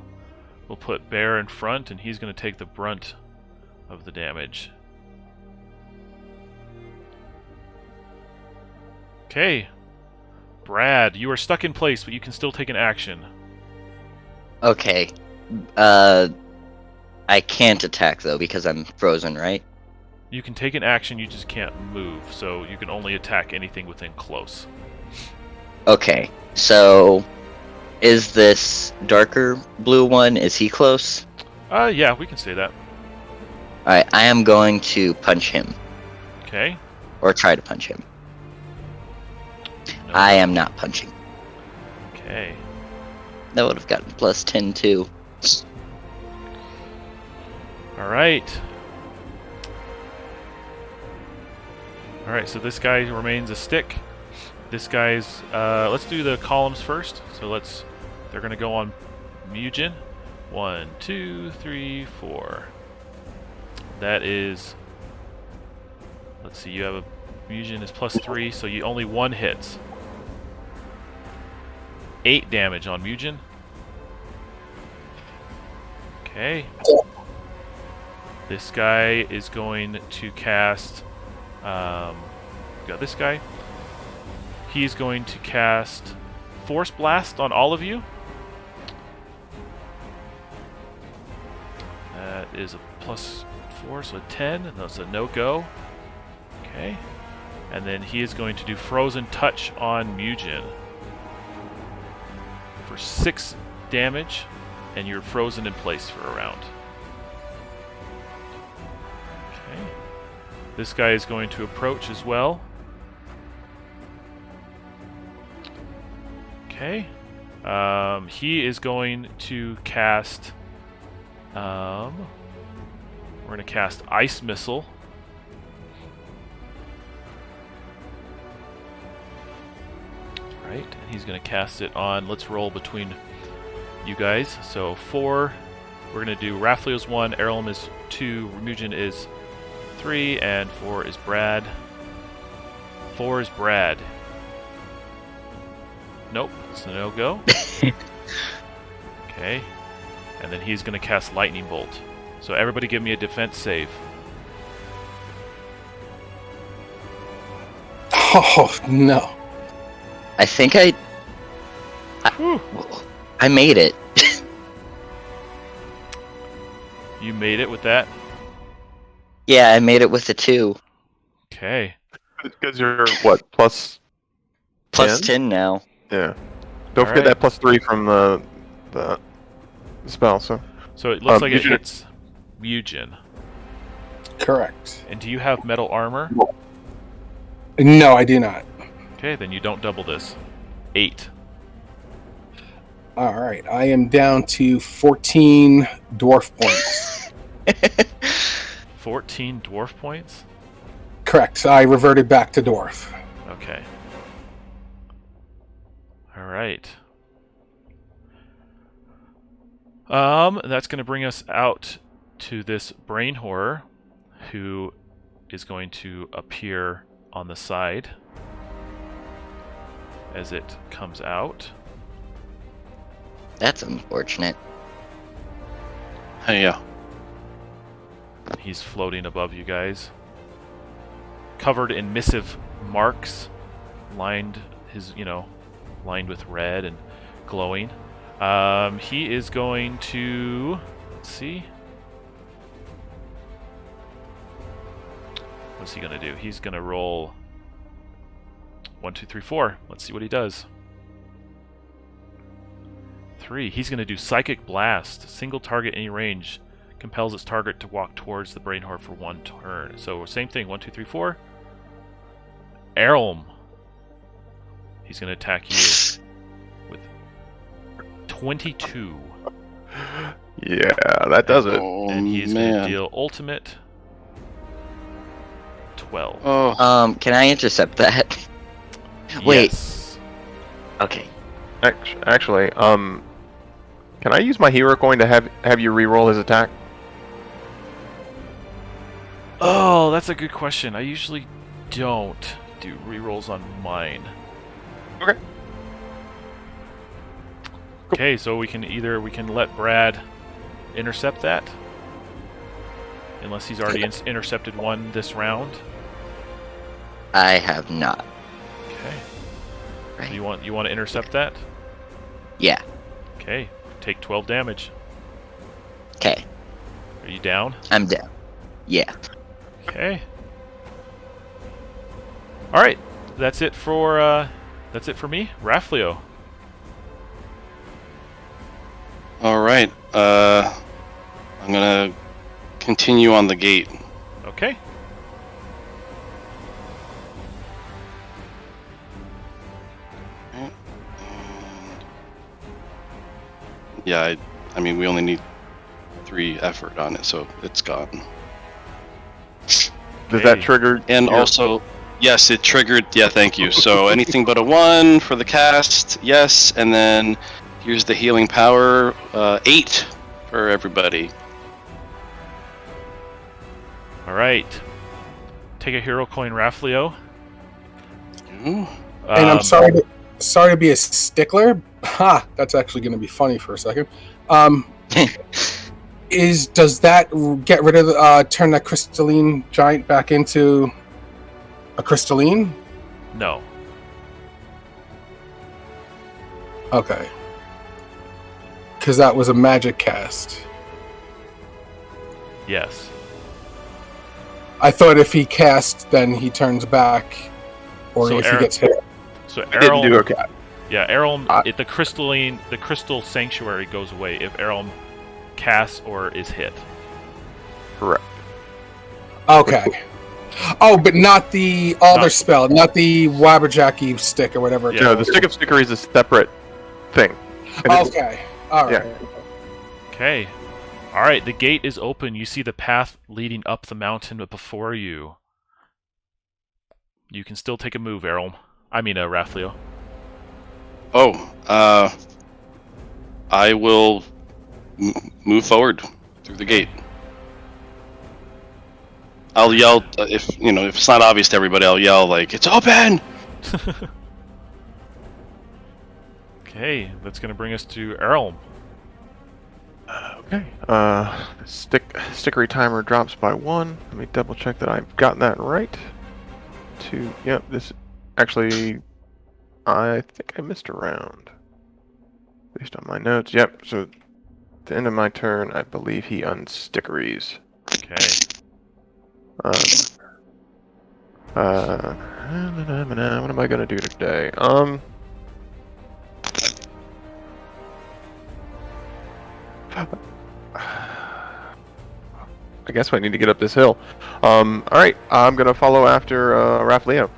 we'll put Bear in front, and he's going to take the brunt of the damage. Okay. Brad, you are stuck in place, but you can still take an action. Okay. I can't attack, though, because I'm frozen, right? You can take an action, you just can't move, so you can only attack anything within close. Okay, so is this darker blue one, is he close? Yeah, we can say that. Alright, I am going to punch him. Okay. Or try to punch him. No. I am not punching. Okay. That would have gotten +10 too. Alright. Alright, so this guy remains a stick. This guy's. Let's do the columns first. So they're gonna go on Mugen. 1, 2, 3, 4. That is. Let's see. You have a Mugen is +3, so you only 1 hits. 8 damage on Mugen. Okay. This guy is going to cast. Got this guy. He's going to cast Force Blast on all of you. That is a +4, so a 10. That's a no-go. Okay. And then he is going to do Frozen Touch on Mugen for 6 damage, and you're frozen in place for a round. Okay. This guy is going to approach as well. Okay. He is going to cast. We're going to cast Ice Missile. Right, and he's going to cast it on. Let's roll between you guys. So 4. We're going to do Rafleo's 1, Erlem is 2, Mugen is 3, and 4 is Brad. 4 is Brad. Nope, it's a no-go. Okay. And then he's going to cast Lightning Bolt. So everybody give me a defense save. Oh, no. I think I made it. You made it with that? Yeah, I made it with the 2. Okay. Because you're, what, plus 10? Plus 10 now. Yeah. Don't forget that +3 from the spell, so... So it looks like it Mugen. hits Mugen. Correct. And do you have metal armor? No, I do not. Okay, then you don't double this. 8. All right, I am down to 14 dwarf points. 14 dwarf points? Correct. I reverted back to dwarf. Okay. Alright. That's going to bring us out to this brain horror, who is going to appear on the side as it comes out. That's unfortunate. Hey, yeah. He's floating above you guys, covered in missive marks, lined with red and glowing. He is going to, let's see. What's he gonna do? He's gonna roll 1, 2, 3, 4. Let's see what he does. 3. He's gonna do Psychic Blast. Single target any range compels its target to walk towards the brain horror for 1 turn. So same thing. 1, 2, 3, 4. Erlm. He's gonna attack you with 22. Yeah, that does it. Oh, And he's man. gonna deal ultimate 12. Oh, Can I intercept that? Wait. Yes. Okay. Actually, can I use my hero coin to have you re-roll his attack? Oh, that's a good question. I usually don't do rerolls on mine. Okay. Okay, so we can let Brad intercept that, unless he's already intercepted one this round. I have not. Okay. Right. So you want to intercept that? Yeah. Okay. Take 12 damage. Okay. Are you down? I'm down. Yeah. Okay. All right. That's it for me, Rafleo. all right. I'm gonna continue on the gate. Okay. Yeah, I mean, we only need 3 effort on it, so it's gone. Does that Okay. trigger? And your- also, Yes, it triggered. Yeah, thank you. So anything but a 1 for the cast. Yes, and then here's the healing power. 8 for everybody. All right. Take a hero coin, Raflio. Ooh. And I'm sorry to be a stickler. Ha! That's actually going to be funny for a second. Does that get rid of turn that crystalline giant back into a crystalline? No. Okay. Because that was a magic cast. Yes. I thought if he casts, then he turns back, or So if he gets hit. So I didn't do Errol, okay. yeah, Errol, the crystal sanctuary goes away if Errol casts or is hit. Correct. Okay. Oh, but not the other spell, not the Wabberjacky stick or whatever. Yeah. No, the Stick of Stickery is a separate thing. And it's- Okay. All right. Yeah. Okay. All right, the gate is open. You see the path leading up the mountain, but before you, you can still take a move, Errol. I mean, Raflio. Oh, I will move forward through the gate. I'll yell if it's not obvious to everybody. I'll yell like, "It's open!" Okay, that's going to bring us to Errol. Okay. Stickery timer drops by 1. Let me double check that I've gotten that right. 2. Yep. This actually, I think I missed a round based on my notes. Yep. So at the end of my turn, I believe he unstickeries. Okay. What am I gonna do today? I guess I need to get up this hill. Alright, I'm gonna follow after Raflio.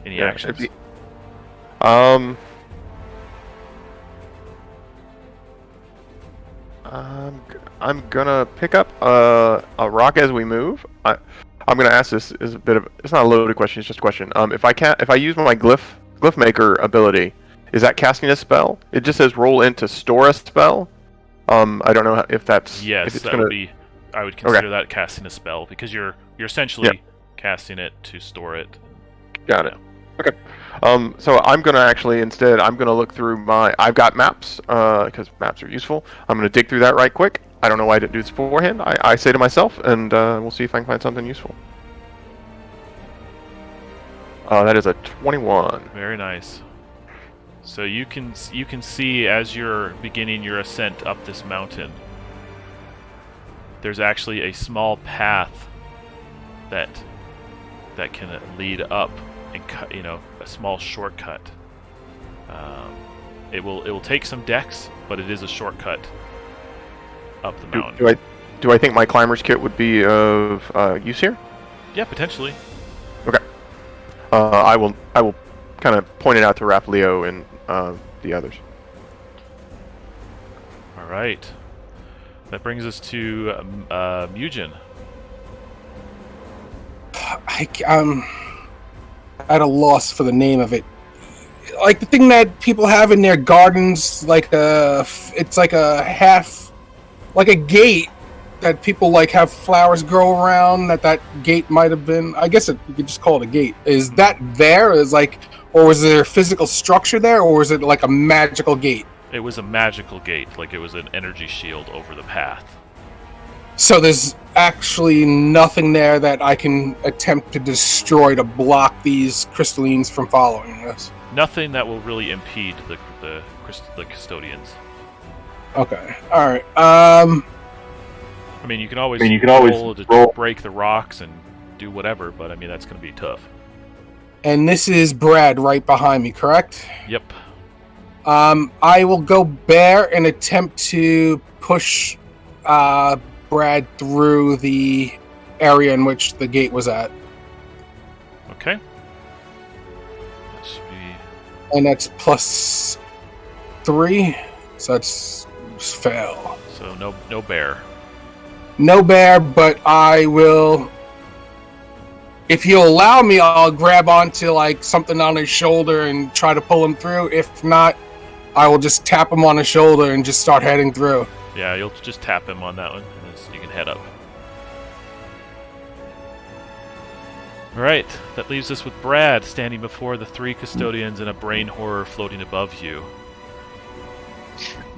Any actions? I'm gonna pick up a rock as we move. I'm gonna ask this is a bit of it's not a loaded question, it's just a question. If I use my glyph maker ability, is that casting a spell? It just says roll in to store a spell. I don't know if that's Yes, if it's that gonna would be. I would consider that casting a spell because you're essentially casting it to store it. Got it. Okay. So I'm gonna actually instead I'm gonna look through I've got maps because maps are useful. I'm gonna dig through that right quick. I don't know why I didn't do this beforehand. I say to myself, and we'll see if I can find something useful. That is a 21. Very nice. So you can see as you're beginning your ascent up this mountain, there's actually a small path that can lead up and cut, a small shortcut. It will take some dex, but it is a shortcut up the mountain. Do I think my climber's kit would be of use here? Yeah, potentially. Okay. I will kind of point it out to Raflio and the others. All right. That brings us to Mugen. I'm at a loss for the name of it. Like the thing that people have in their gardens, it's like a half, like a gate that people have flowers grow around. That gate might have been. I guess you could just call it a gate. Is that there? Or was there a physical structure there, or was it like a magical gate? It was a magical gate, like it was an energy shield over the path. So there's actually nothing there that I can attempt to destroy to block these crystallines from following us. Nothing that will really impede the custodians. Okay. All right. I mean, you can always roll to break the rocks and do whatever, but I mean that's going to be tough. And this is Brad right behind me, correct? Yep. I will go bear and attempt to push Brad through the area in which the gate was at. Okay. That should be... And that's +3, so that's fail. So no bear. No bear, but I will If he'll allow me, I'll grab onto like something on his shoulder and try to pull him through. If not, I will just tap him on the shoulder and just start heading through. Yeah, you'll just tap him on that one, and you can head up. Alright, that leaves us with Brad standing before the 3 custodians and a brain horror floating above you.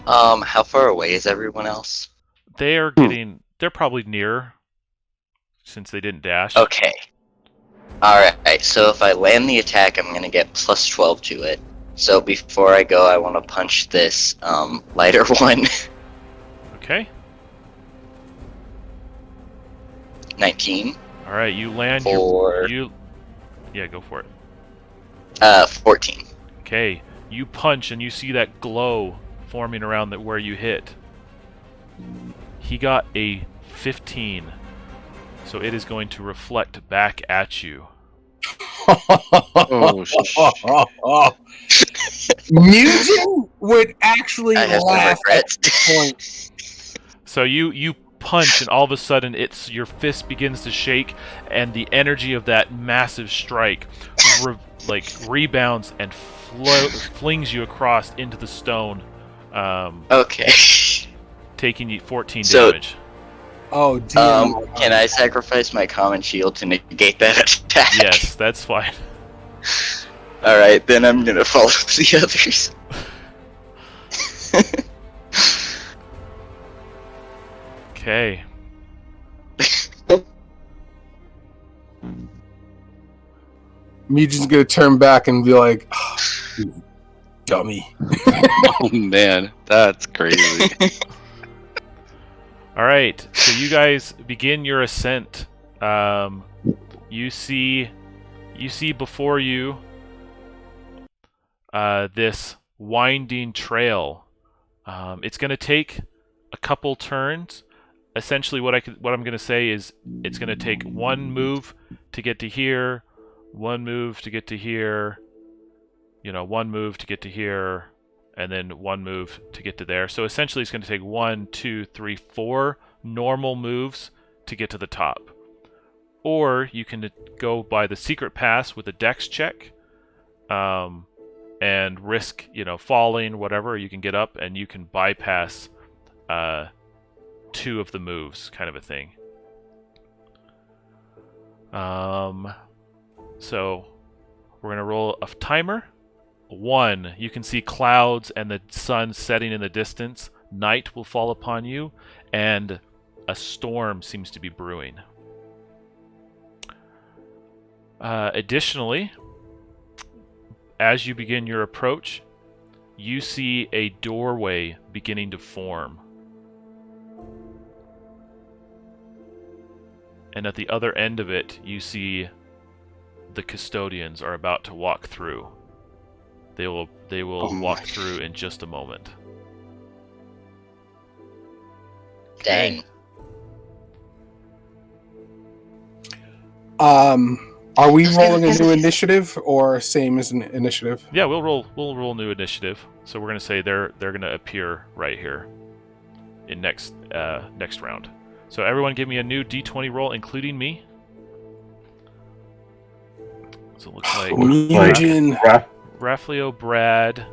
How far away is everyone else? They're probably near, since they didn't dash. Okay. Alright, so if I land the attack, I'm gonna get plus 12 to it. So before I go, I want to punch this lighter one. Okay. 19. Alright, you land Yeah, go for it. 14. Okay, you punch and you see that glow forming around where you hit. He got a 15, so it is going to reflect back at you. Oh, Mugen would actually laugh at this point. So you punch, and all of a sudden, your fist begins to shake, and the energy of that massive strike, rebounds and flings you across into the stone. Okay. Taking you 14 damage. Oh, dear. Can I sacrifice my common shield to negate that attack? Yes, that's fine. Alright, then I'm gonna follow the others. Okay. Mugen's gonna turn back and be like, oh, you dummy. Oh man, that's crazy. Alright, so you guys begin your ascent. You see before you this winding trail. It's going to take a couple turns. Essentially, what I'm going to say is it's going to take one move to get to here, one move to get to here, one move to get to here, and then one move to get to there. So essentially, it's going to take 1, 2, 3, 4 normal moves to get to the top. Or you can go by the secret pass with a dex check, and risk, falling, whatever. You can get up and you can bypass 2 of the moves, kind of a thing. So we're gonna roll a timer. 1, you can see clouds and the sun setting in the distance. Night will fall upon you, and a storm seems to be brewing. Additionally, as you begin your approach, you see a doorway beginning to form. And at the other end of it, you see the custodians are about to walk through. They will walk through in just a moment. Dang. Are we rolling a new initiative or same as an initiative? Yeah, we'll roll new initiative. So we're gonna say they're gonna appear right here in next round. So everyone, give me a new D20 roll, including me. So it looks like Mugen, Raflio, Brad,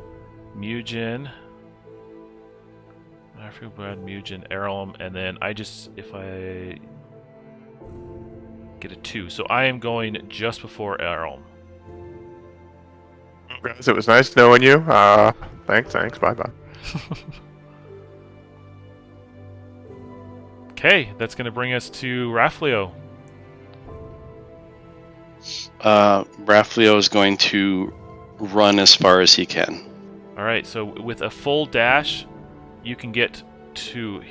Mugen, Errol, and then if I get a 2, so I am going just before Errol. Guys, it was nice knowing you. Thanks, bye. Okay, that's going to bring us to Raflio. Raflio is going to run as far as he can. Alright, so with a full dash, you can get to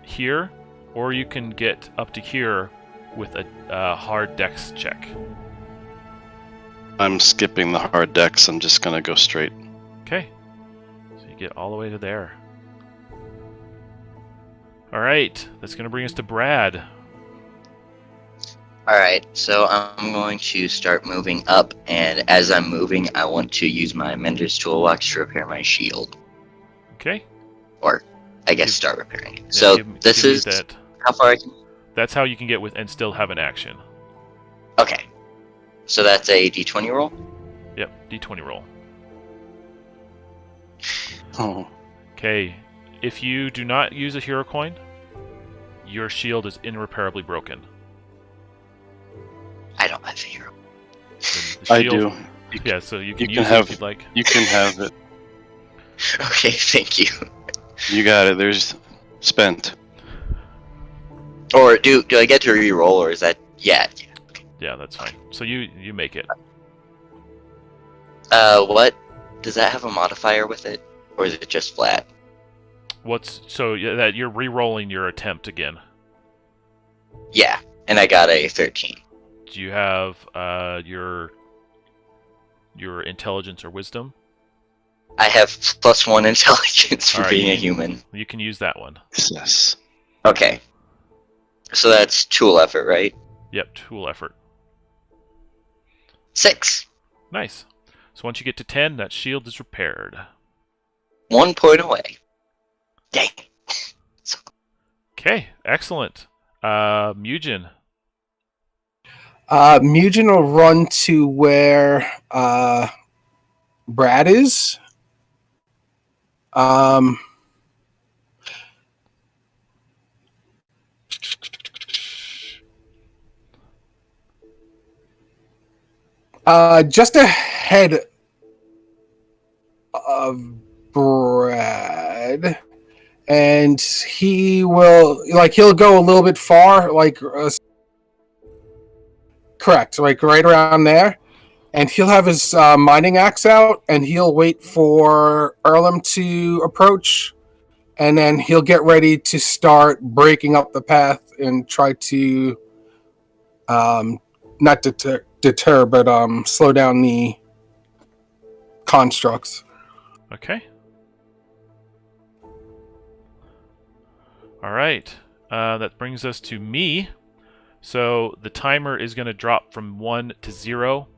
here, or you can get up to here with a hard dex check. I'm skipping the hard dex, I'm just going to go straight. Okay, so you get all the way to there. Alright, that's going to bring us to Brad. Alright, so I'm going to start moving up, and as I'm moving, I want to use my Mender's Toolbox to repair my shield. Okay. Or, I guess, start repairing it. Yeah, so, this is that. How far I can... That's how you can get with and still have an action. Okay. So that's a d20 roll? Yep, d20 roll. Oh. Okay, if you do not use a hero coin, your shield is irreparably broken. I don't have a hero. The I shield- do. Yeah, so you you can can use it have- if you'd like. You can have it. Okay, thank you. You got it. There's spent. Or do I get to re-roll, or is that... Yeah. Yeah, that's fine. So you make it. What? Does that have a modifier with it? Or is it just flat? That you're re-rolling your attempt again. Yeah, and I got a 13. Do you have your intelligence or wisdom? I have +1 intelligence for Alright, being a human. You can use that one. Yes. Okay. So that's tool effort, right? Yep, tool effort. 6. Nice. So once you get to 10, that shield is repaired. 1 point away. Dang. Okay, excellent. Mugen. Mugen will run to where Brad is. Just ahead of Brad, and he'll go a little bit far, correct, like right around there, and he'll have his mining axe out, and he'll wait for Earlham to approach, and then he'll get ready to start breaking up the path and try to not deter, but slow down the constructs. Okay. All right. That brings us to me. So the timer is going to drop from 1 to 0.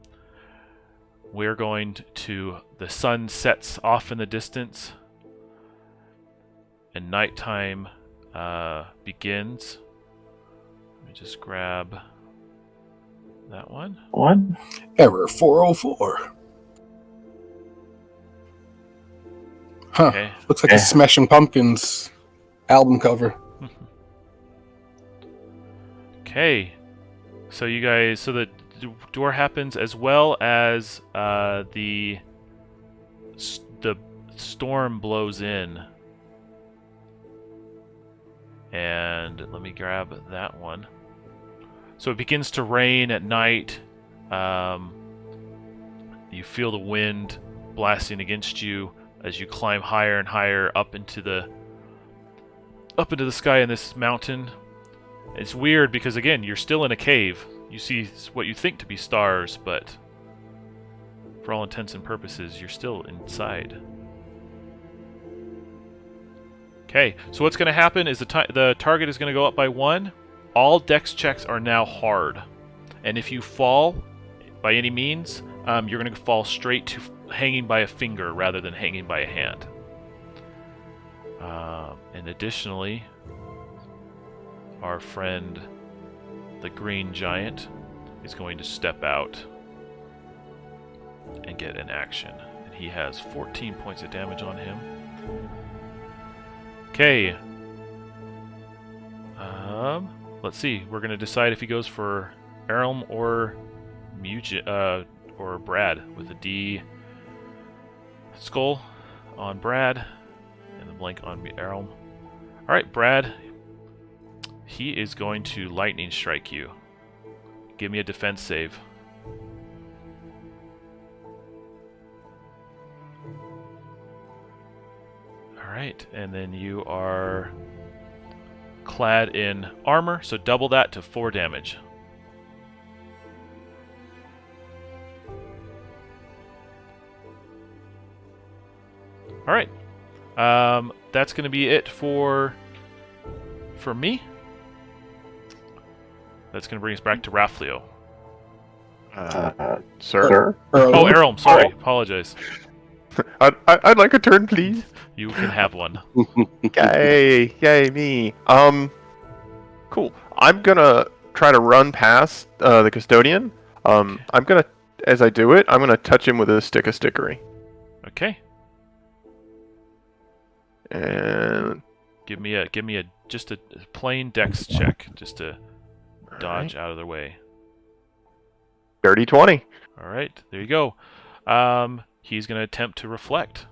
We're going to... The sun sets off in the distance. And nighttime begins. Let me just grab that one. Error 404. Huh. Okay. Looks like a Smashing Pumpkins album cover. Okay. So you guys... So the door happens as well as the storm blows in. And let me grab that one. So it begins to rain at night. You feel the wind blasting against you as you climb higher and higher up into the sky in this mountain. It's weird because, again, you're still in a cave. You see what you think to be stars, but for all intents and purposes, you're still inside. Okay, so what's going to happen is the target is going to go up by 1. All dex checks are now hard. And if you fall, by any means, you're going to fall straight to hanging by a finger rather than hanging by a hand. And additionally, our friend, the Green Giant, is going to step out and get an action. And he has 14 points of damage on him. Okay. Let's see. We're going to decide if he goes for Erlm or or Brad with a D skull on Brad and the blank on Erlm. All right, Brad. He is going to lightning strike you. Give me a defense save. Alright, and then you are clad in armor, so double that to 4 damage. Alright. That's going to be it for me. That's going to bring us back to Raflio. Sir? Oh, Erlm, sorry. Apologize. I'd like a turn, please. You can have one. Yay, me. Cool. I'm gonna try to run past the custodian, I'm gonna, as I do it, I'm gonna touch him with a stick of stickery. Okay. And Give me a just a plain dex check, just to dodge right. out of their way. Dirty 20. All right, there you go. He's gonna attempt to reflect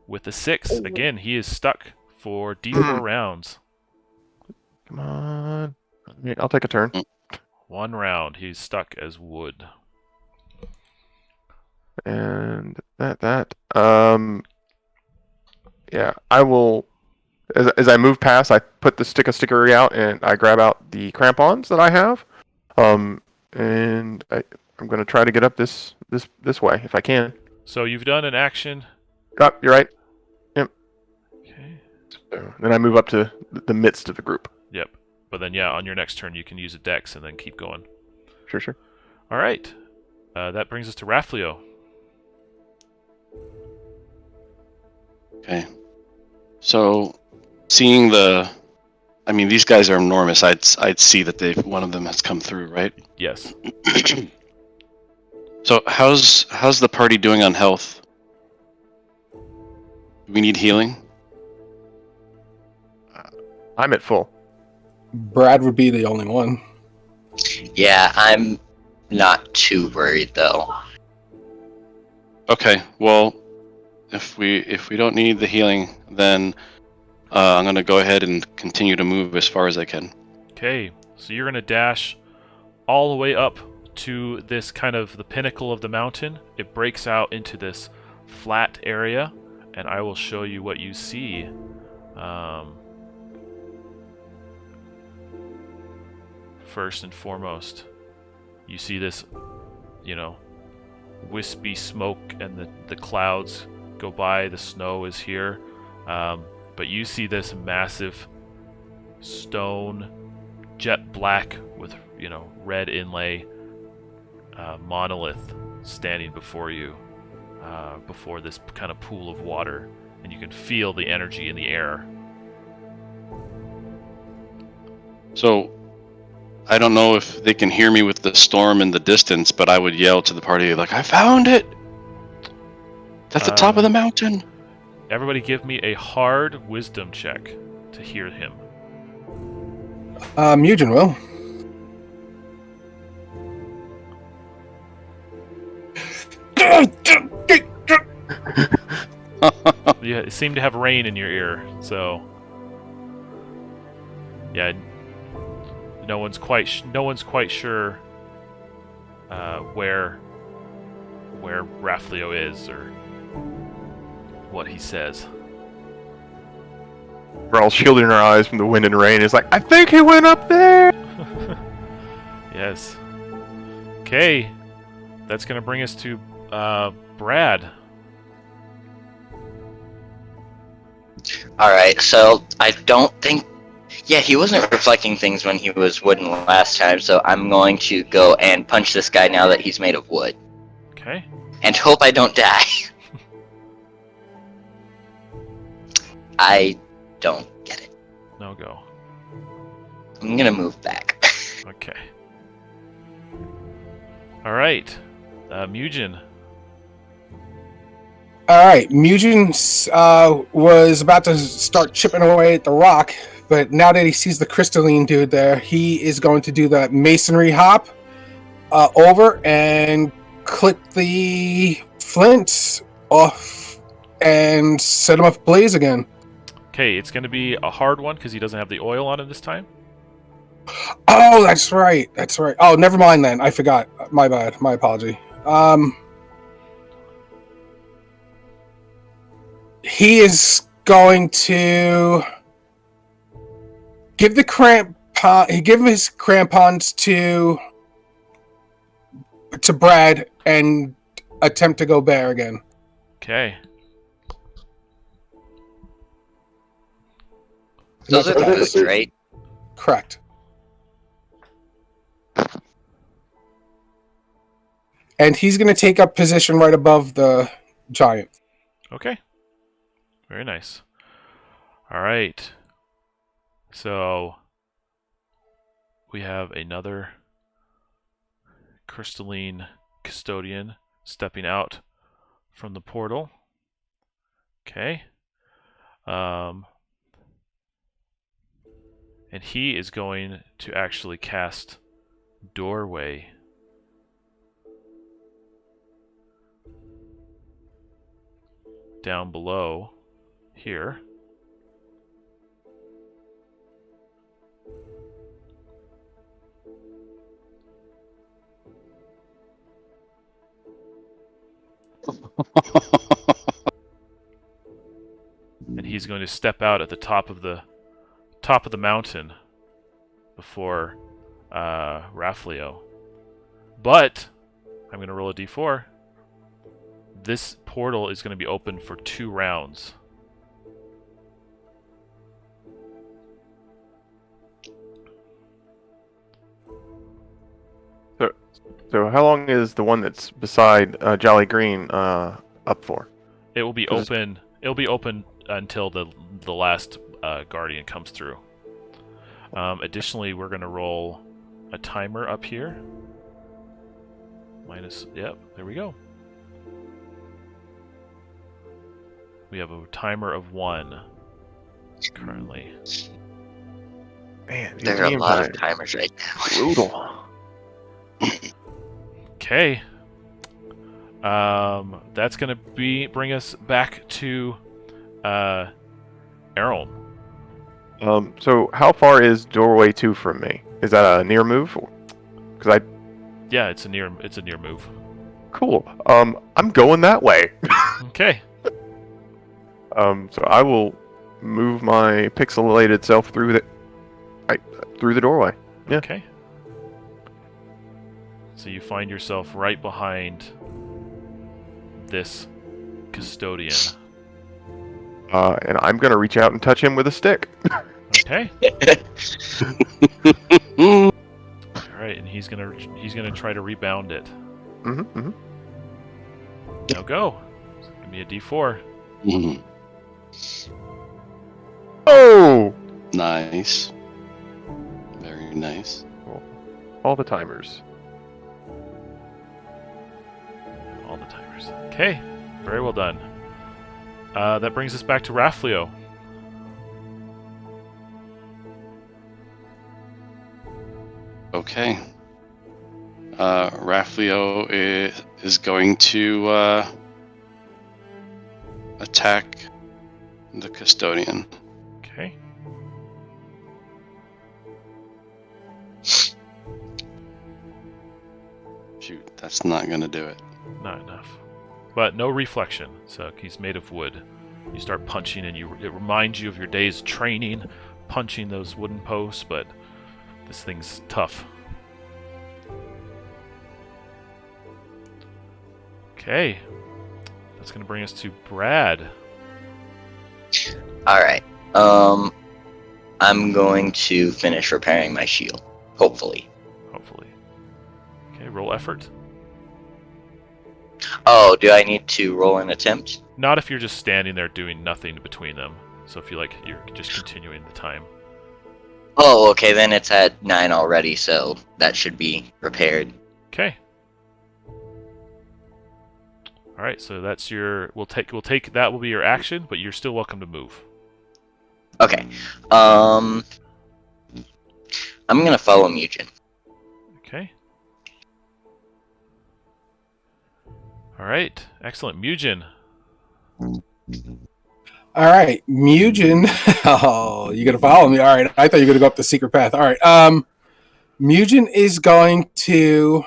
with a 6. Again, he is stuck for D4 rounds. Come on. I'll take a turn. 1 round. He's stuck as wood. And yeah, I will. As I move past, I put the stick of stickery out and I grab out the crampons that I have. And I'm gonna try to get up this way if I can. So you've done an action. Oh, you're right. Yep. Okay. So then I move up to the midst of the group. Yep. But then, yeah, on your next turn, you can use a dex and then keep going. Sure. All right. That brings us to Raflio. Okay. So, seeing I mean, these guys are enormous. I'd see that one of them has come through, right? Yes. So, how's the party doing on health? Do we need healing? I'm at full. Brad would be the only one. Yeah, I'm not too worried though. Okay. Well, if we don't need the healing, then I'm gonna go ahead and continue to move as far as I can. Okay. So you're gonna dash all the way up to this kind of the pinnacle of the mountain. It breaks out into this flat area, and I will show you what you see. First and foremost, you see this, wispy smoke, and the clouds go by. The snow is here, but you see this massive stone, jet black with red inlay monolith standing before you, before this kind of pool of water, and you can feel the energy in the air. So, I don't know if they can hear me with the storm in the distance, but I would yell to the party, like, I found it! It's at the top of the mountain! Everybody give me a hard wisdom check to hear him. Mugen will. You seem to have rain in your ear, so yeah, no one's quite sure where Raflio is or what he says. We're all shielding our eyes from the wind and rain. It's like, I think he went up there. Yes. Okay, that's gonna bring us to Brad. Alright, so I don't think... Yeah, he wasn't reflecting things when he was wooden last time, so I'm going to go and punch this guy now that he's made of wood. Okay. And hope I don't die. I don't get it. No go. I'm gonna move back. Okay. Alright. Mugen. Alright, Mugen was about to start chipping away at the rock, but now that he sees the crystalline dude there, he is going to do the masonry hop over and click the flint off and set him ablaze again. Okay, it's going to be a hard one because he doesn't have the oil on him this time. Oh, that's right. Oh, never mind then. I forgot. My bad. My apology. He is going to give his crampons to Brad and attempt to go bear again. Okay. Those are the boots, right? Correct. And he's going to take up position right above the giant. Okay. Very nice. All right. So we have another crystalline custodian stepping out from the portal. Okay. And he is going to actually cast Doorway. Down below here. And he's going to step out at the top of the mountain before Raflio. But I'm going to roll a d4. This portal is going to be open for 2 rounds. So how long is the one that's beside Jolly Green up for? It will be open. It'll be open until the last Guardian comes through. Additionally, we're going to roll a timer up here. Yep, there we go. We have a timer of 1 currently. Man, There are a lot of timers right now. Brutal. Okay. That's going to bring us back to Errol. So how far is Doorway 2 from me? Is that a near move? Because Yeah, it's a near move. Cool. I'm going that way. Okay. So I will move my pixelated self through the doorway. Yeah. Okay. So you find yourself right behind this custodian. And I'm gonna reach out and touch him with a stick. Okay. All right, and he's gonna try to rebound it. Mm-hmm. Now go. Give me a d4. Mhm. Oh! Nice. Very nice. All the timers. All the timers. Okay. Very well done. That brings us back to Raflio. Okay. Raflio is going to attack the custodian. Okay. Shoot, that's not going to do it. Not enough. But no reflection, so he's made of wood. You start punching and it reminds you of your days training, punching those wooden posts, but this thing's tough. Okay. That's going to bring us to Brad. Alright. I'm going to finish repairing my shield. Hopefully. Hopefully. Okay, roll effort. Oh, do I need to roll an attempt? Not if you're just standing there doing nothing between them. So if you're just continuing the time. Oh, okay, then it's at 9 already, so that should be repaired. Okay. All right, so that's your. We'll take that will be your action, but you're still welcome to move. Okay. I'm gonna follow Mugen. Okay. All right, excellent, Mugen. All right, Mugen. Oh, you're gonna follow me. All right, I thought you were gonna go up the secret path. All right, Mugen is going to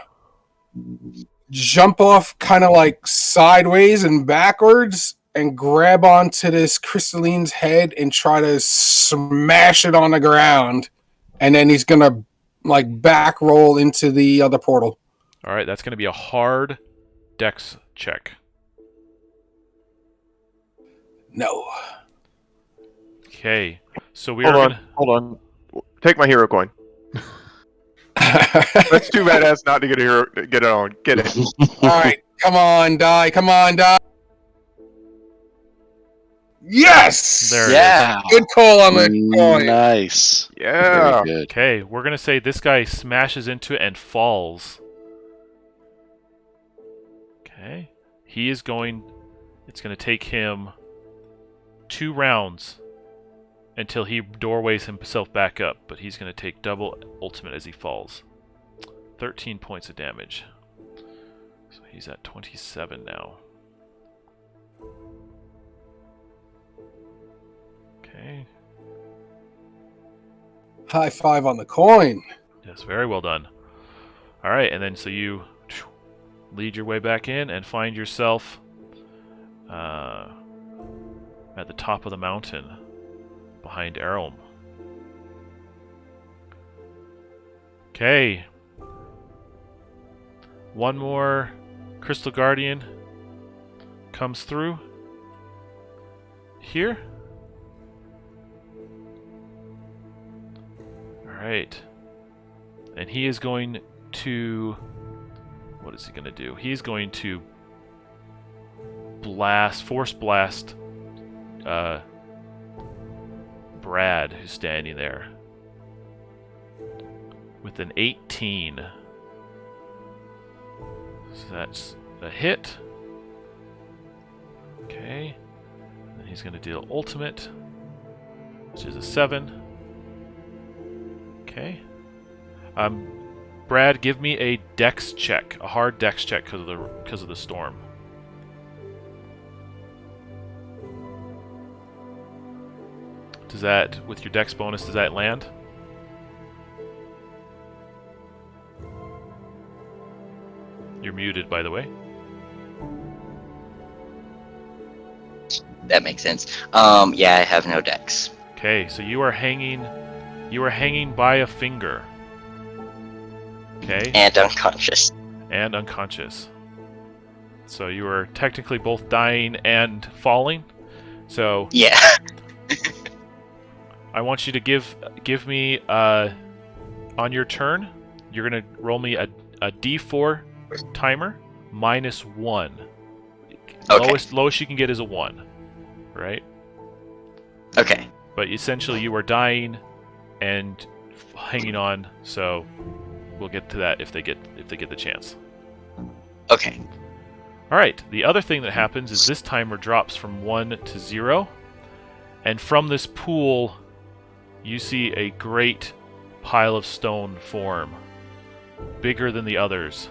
jump off, kind of like sideways and backwards, and grab onto this crystalline's head and try to smash it on the ground. And then he's gonna like back roll into the other portal. All right, that's going to be a hard dex check. No. Okay, so we Hold are on, gonna... hold on. Take my hero coin. That's too badass not to get a hero. Get it on. Get it. All right, come on, die. Come on, die. Yes! There it Yeah. Good call on the coin. Nice. Yeah. Very good. Okay, we're going to say this guy smashes into it and falls. Okay. He is going... It's going to take him 2 rounds until he doorways himself back up, but he's going to take double ultimate as he falls. 13 points of damage. So he's at 27 now. Okay. High five on the coin. Yes, very well done. Alright, and then so you lead your way back in and find yourself at the top of the mountain behind Errolm. Okay. One more Crystal Guardian comes through here. Alright. And he is going to... What is he going to do? He's going to force blast Brad, who's standing there, with an 18. So that's a hit. Okay. And he's going to deal ultimate, which is a 7. Okay. Brad, give me a dex check, a hard dex check because of the storm. Does that, with your dex bonus, does that land? You're muted, by the way. That makes sense. Yeah, I have no dex. Okay, so you are hanging by a finger. Okay. And unconscious. And unconscious. So you are technically both dying and falling. So yeah. I want you to give me on your turn. You're gonna roll me a D4 timer -1. Okay. Lowest you can get is a 1, right? Okay. But essentially, you are dying and hanging on. So we'll get to that if they get the chance. Okay. All right. The other thing that happens is this timer drops from 1 to 0, and from this pool, you see a great pile of stone form, bigger than the others.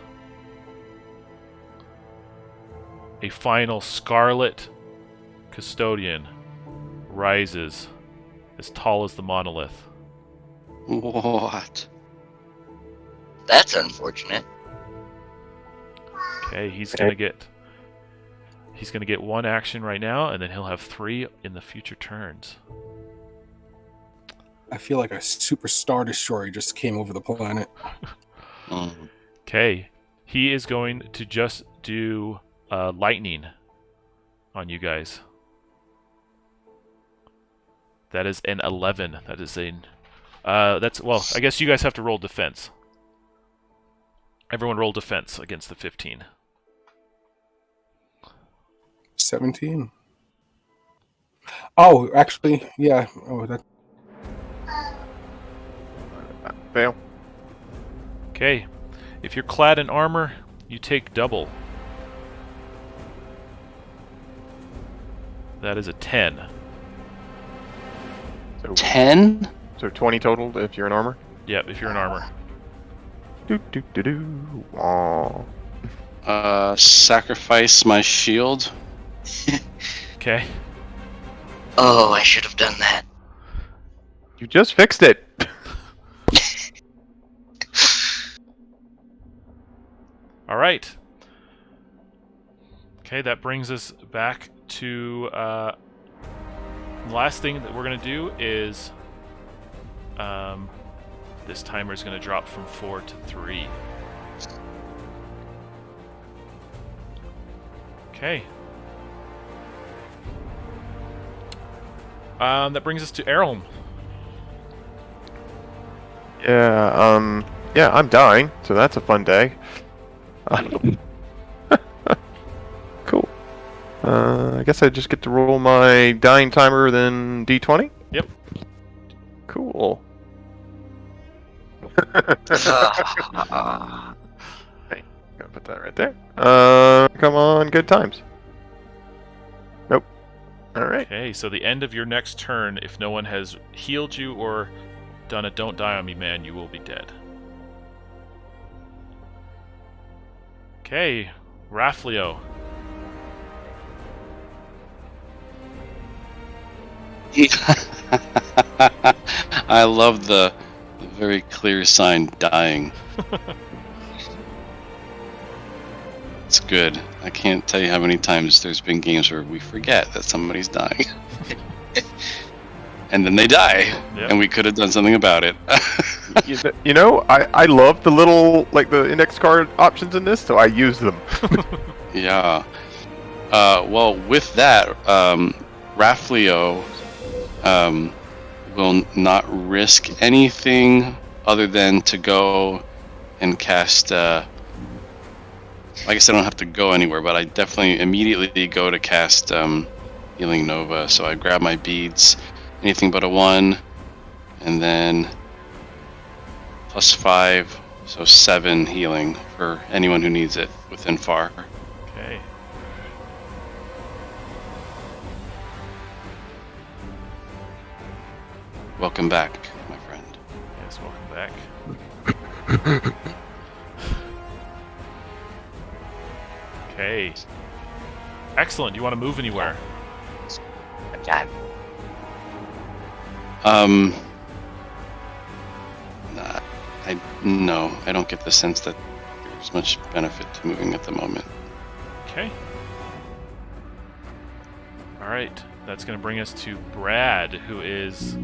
A final Scarlet Custodian rises, as tall as the monolith. What? That's unfortunate. Okay, he's gonna get 1 action right now, and then he'll have 3 in the future turns. I feel like a super star destroyer just came over the planet. Okay, he is going to just do lightning on you guys. That is an 11. That is a well, I guess you guys have to roll defense. Everyone roll defense against the 15. 17. Oh, actually, yeah. Oh, that. Fail. Okay, if you're clad in armor, you take double. That is a 10. So 10? So 20 total if you're in armor? Yep, if you're in armor. Aw. Sacrifice my shield. Okay. Oh, I should have done that. You just fixed it! Alright. Okay, that brings us back to the last thing that we're going to do is this timer is going to drop from 4 to 3. Okay. That brings us to Errolm. Yeah, I'm dying, so that's a fun day. Cool. I guess I just get to roll my dying timer, then D20? Yep. Cool. put that right there. Come on, good times. Nope. All right. Okay, so the end of your next turn, if no one has healed you or done a don't die on me man, you will be dead. Okay, Raflio. I love the very clear sign, dying. It's good. I can't tell you how many times there's been games where we forget that somebody's dying. And then they die, and we could have done something about it. You know, I love the little, like, the index card options in this, so I use them. Yeah. Well, with that, Raflio will not risk anything other than to go and cast... I guess I don't have to go anywhere, but I definitely immediately go to cast Healing Nova. So I grab my beads, anything but a 1, and then +5, so 7 healing for anyone who needs it within far. Okay. Welcome back, my friend. Yes, welcome back. Okay. Excellent. You want to move anywhere? No, I don't get the sense that there's much benefit to moving at the moment. Okay. All right. That's going to bring us to Brad, who is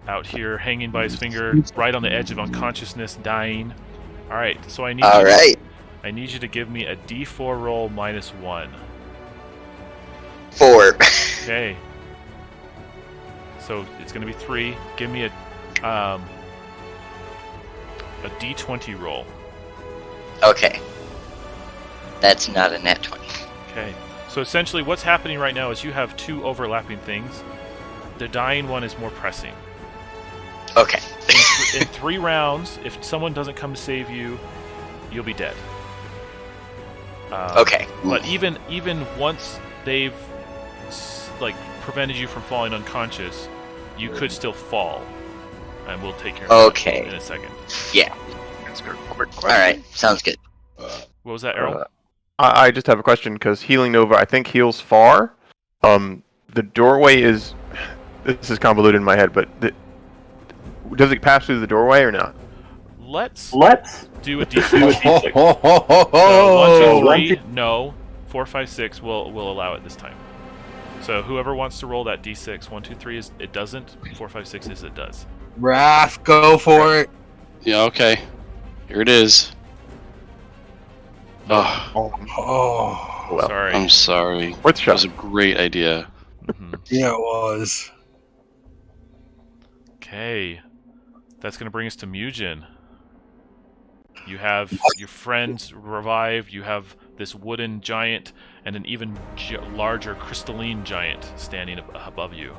out here hanging by his finger, right on the edge of unconsciousness, dying. All right. So I need I need you to give me a D4 roll -1. 4. Okay. So it's going to be 3. Give me a D20 roll. Okay. That's not a net 20. Okay. So essentially what's happening right now is you have 2 overlapping things. The dying one is more pressing. Okay. In 3 rounds, if someone doesn't come to save you, you'll be dead. Okay. But even once they've prevented you from falling unconscious, you could still fall, and we'll take care of that in a second. Yeah. That's a quick question. All right. Sounds good. What was that, Errol? I just have a question, because Healing Nova, I think, heals far. The doorway is... This is convoluted in my head, but... Does it pass through the doorway or not? Let's do a D6. D6. So 1, 2, 3, no. 4, 5, 6 will allow it this time. So whoever wants to roll that D6, 1, 2, 3 is it doesn't. 4, 5, 6 is it does. Raph, go for it. Yeah, okay. Here it is. Oh. Well, Sorry. I'm sorry. What's That was a great idea. Yeah, it was. Okay. That's going to bring us to Mugen. You have your friends revived, you have this wooden giant, and an even larger crystalline giant standing above you.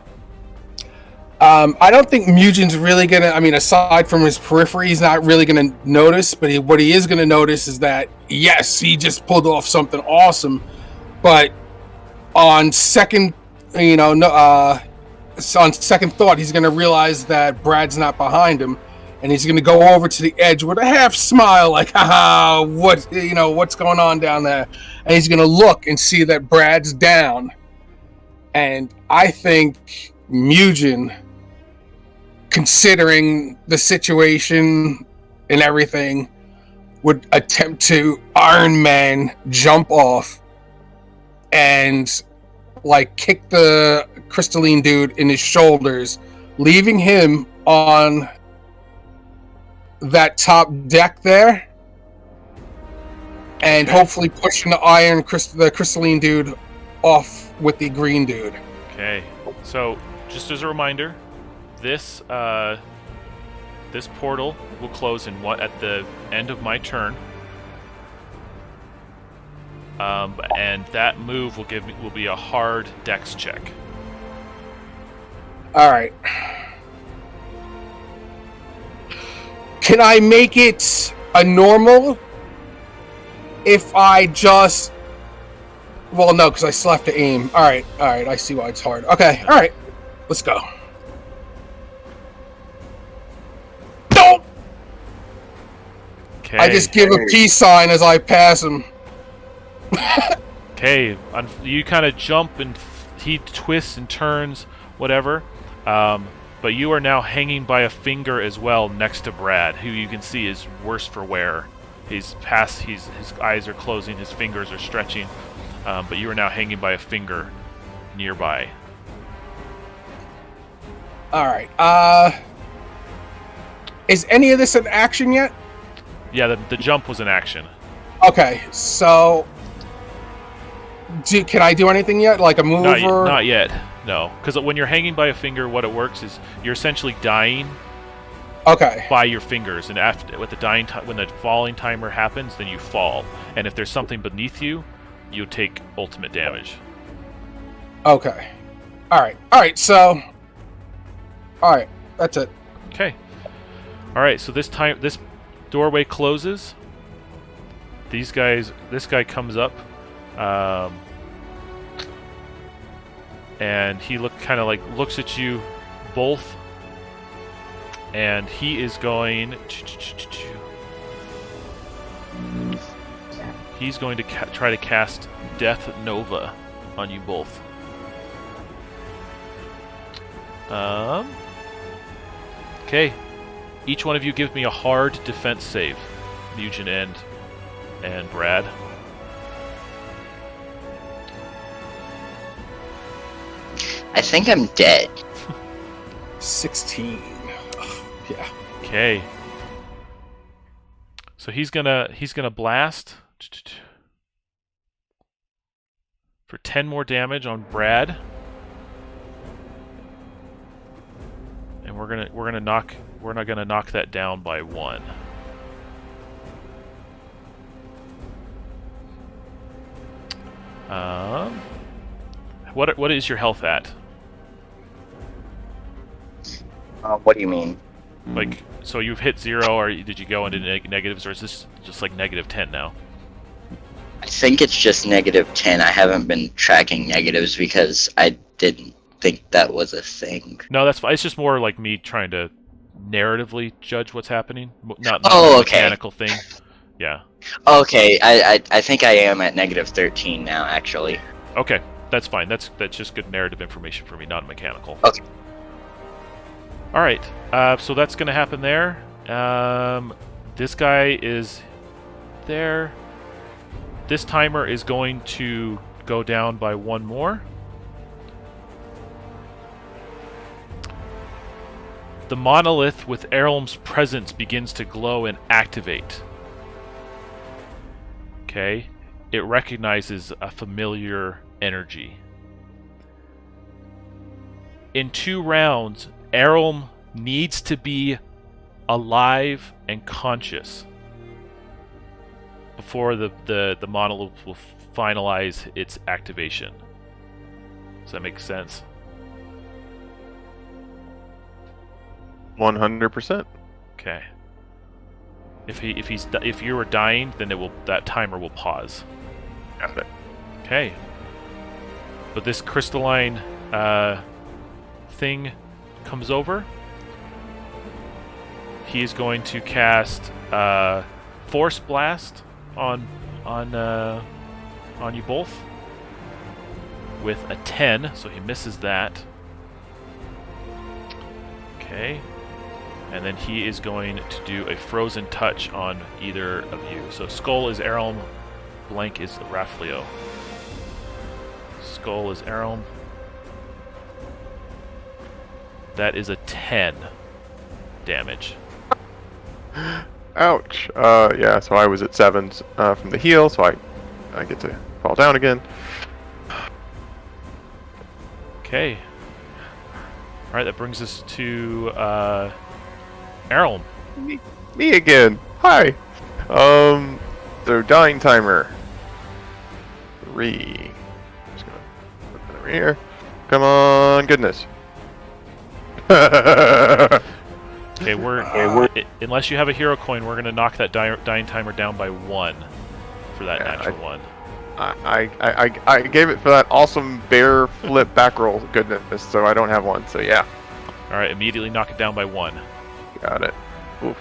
I don't think Mugen's really gonna. I mean, aside from his periphery, he's not really gonna notice. But what he is gonna notice is that yes, he just pulled off something awesome. But on second, on second thought, he's gonna realize that Brad's not behind him, and he's gonna go over to the edge with a half smile, like, "Haha, what's going on down there?" And he's gonna look and see that Brad's down. And I think Mugen, considering the situation and everything, would attempt to Iron Man jump off and kick the crystalline dude in his shoulders, leaving him on that top deck there, and hopefully pushing the crystalline dude off with the green dude. Okay. So, just as a reminder, this portal will close at the end of my turn. And that move will be a hard dex check. All right. Can I make it a normal if I just... Well, no, because I still have to aim. Alright, I see why it's hard. Okay, alright. Let's go. Don't! Okay. I just give a peace sign as I pass him. Okay, you kind of jump and he twists and turns, whatever. But you are now hanging by a finger as well next to Brad, who you can see is worse for wear. His eyes are closing, his fingers are stretching, but you are now hanging by a finger nearby. Alright, is any of this an action yet? Yeah, the jump was an action. Okay, so... Can I do anything yet? Like a move Not yet, no. Because when you're hanging by a finger, what it works is you're essentially dying by your fingers. And after, with the when the falling timer happens, then you fall. And if there's something beneath you, you take ultimate damage. Okay. Alright, so... Alright, that's it. Okay. Alright, so this doorway closes. This guy comes up. And he looks at you both, and he is going to try to cast Death Nova on you both. Okay, each one of you give me a hard defense save, Mugen and Brad. I think I'm dead. 16. Yeah. Okay. So he's gonna blast for 10 more damage on Brad, and we're gonna knock that down by 1. What is your health at? What do you mean? Like, so you've hit 0, or did you go into negatives, or is this just like -10 now? I think it's just -10. I haven't been tracking negatives because I didn't think that was a thing. No, that's fine. It's just more like me trying to narratively judge what's happening, not oh, a okay. mechanical thing. Yeah. Okay, I think I am at -13 now, actually. Okay, that's fine. That's just good narrative information for me, not mechanical. Okay. All right. So that's going to happen there. This guy is there. This timer is going to go down by 1 more. The monolith with Erlm's presence begins to glow and activate. Okay. It recognizes a familiar energy. In 2 rounds, Erlm needs to be alive and conscious before the monolith will finalize its activation. Does that make sense? 100%. Okay. If you were dying, then that timer will pause. Got it. Okay. But this crystalline thing comes over. He is going to cast Force Blast on you both with a 10, so he misses that. Okay. And then he is going to do a Frozen Touch on either of you. So Skull is Erlm, blank is Raflio. Skull is Erlm. That is a 10 damage. Ouch. Yeah, so I was at 7s from the heal, so I get to fall down again. Okay. Alright, that brings us to Erlm. Me again. Hi. So dying timer. 3. Just gonna put that over here. Come on, goodness. Okay, unless you have a hero coin, we're gonna knock that dying timer down by 1. for that natural one. I gave it for that awesome bear flip back roll goodness, so I don't have one. So yeah. All right, immediately knock it down by 1. Got it. Oof.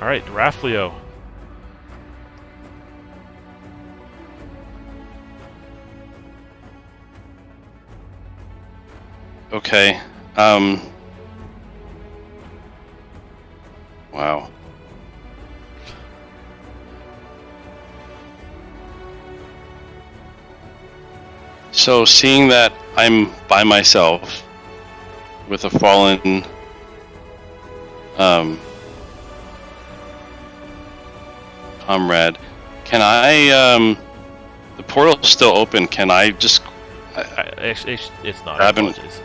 All right, Draflio. Okay. Wow. So seeing that I'm by myself with a fallen comrade, can I the portal's still open, can I just It's not. grab him? Apologies.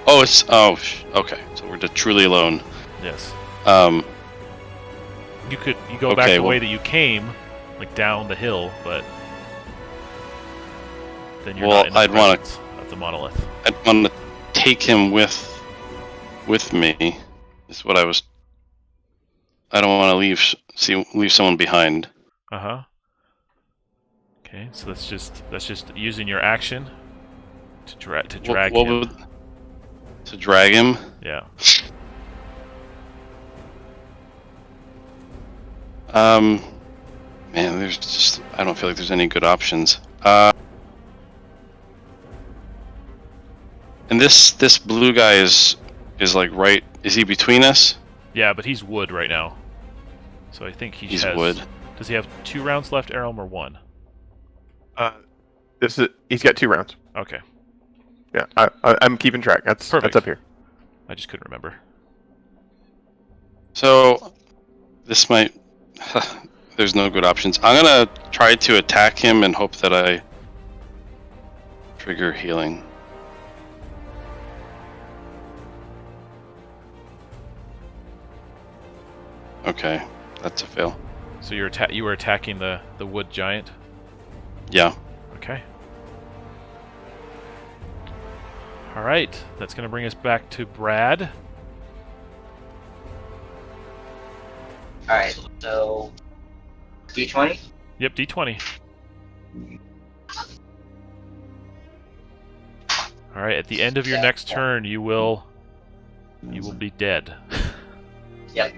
Oh, it's okay. So we're just truly alone. Yes. Um You go back Okay, the way well- that you came, like down the hill, but then you're Well, not in the I'd wanna- presence of the monolith. I'd want to take him with me. Is what I was. I don't want to leave someone behind. Okay, so that's just using your action to drag What him. to drag him? Yeah. Man, there's just I don't feel like there's any good options. And this blue guy is like right. Is he between us? Yeah, but he's wood right now. So I think He's has wood. Does he have 2 rounds left, Aram, or 1? He's got 2 rounds. Okay. Yeah, I'm keeping track. That's Perfect. up here. I just couldn't remember. So this might. There's no good options. I'm gonna try to attack him and hope that I trigger healing. Okay, that's a fail. So you were attacking the wood giant? Yeah. Okay. All right, that's going to bring us back to Brad. Alright, so D20? Yep, D20. All right, at the end of your next turn, you will be dead. Yep.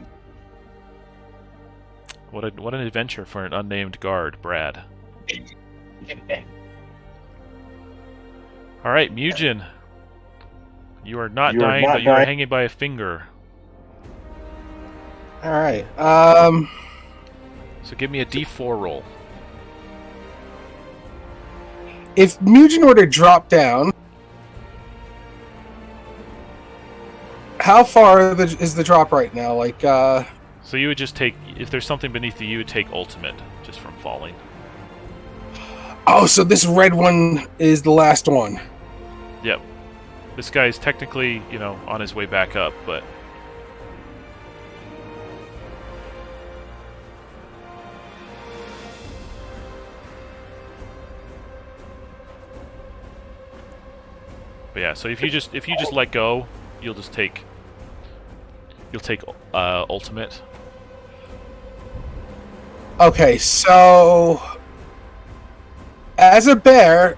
What an adventure for an unnamed guard, Brad. All right, Mugen. You are not dying, but you are hanging by a finger. All right. So give me a D4 roll. If Mugen were to drop down, how far is the drop right now? Like, So you would just take, if there's something beneath you would take ultimate just from falling. oh, so this red one is the last one. Yep. This guy's technically, on his way back up, but yeah, so if you just let go, you'll take ultimate. Okay, so as a bear,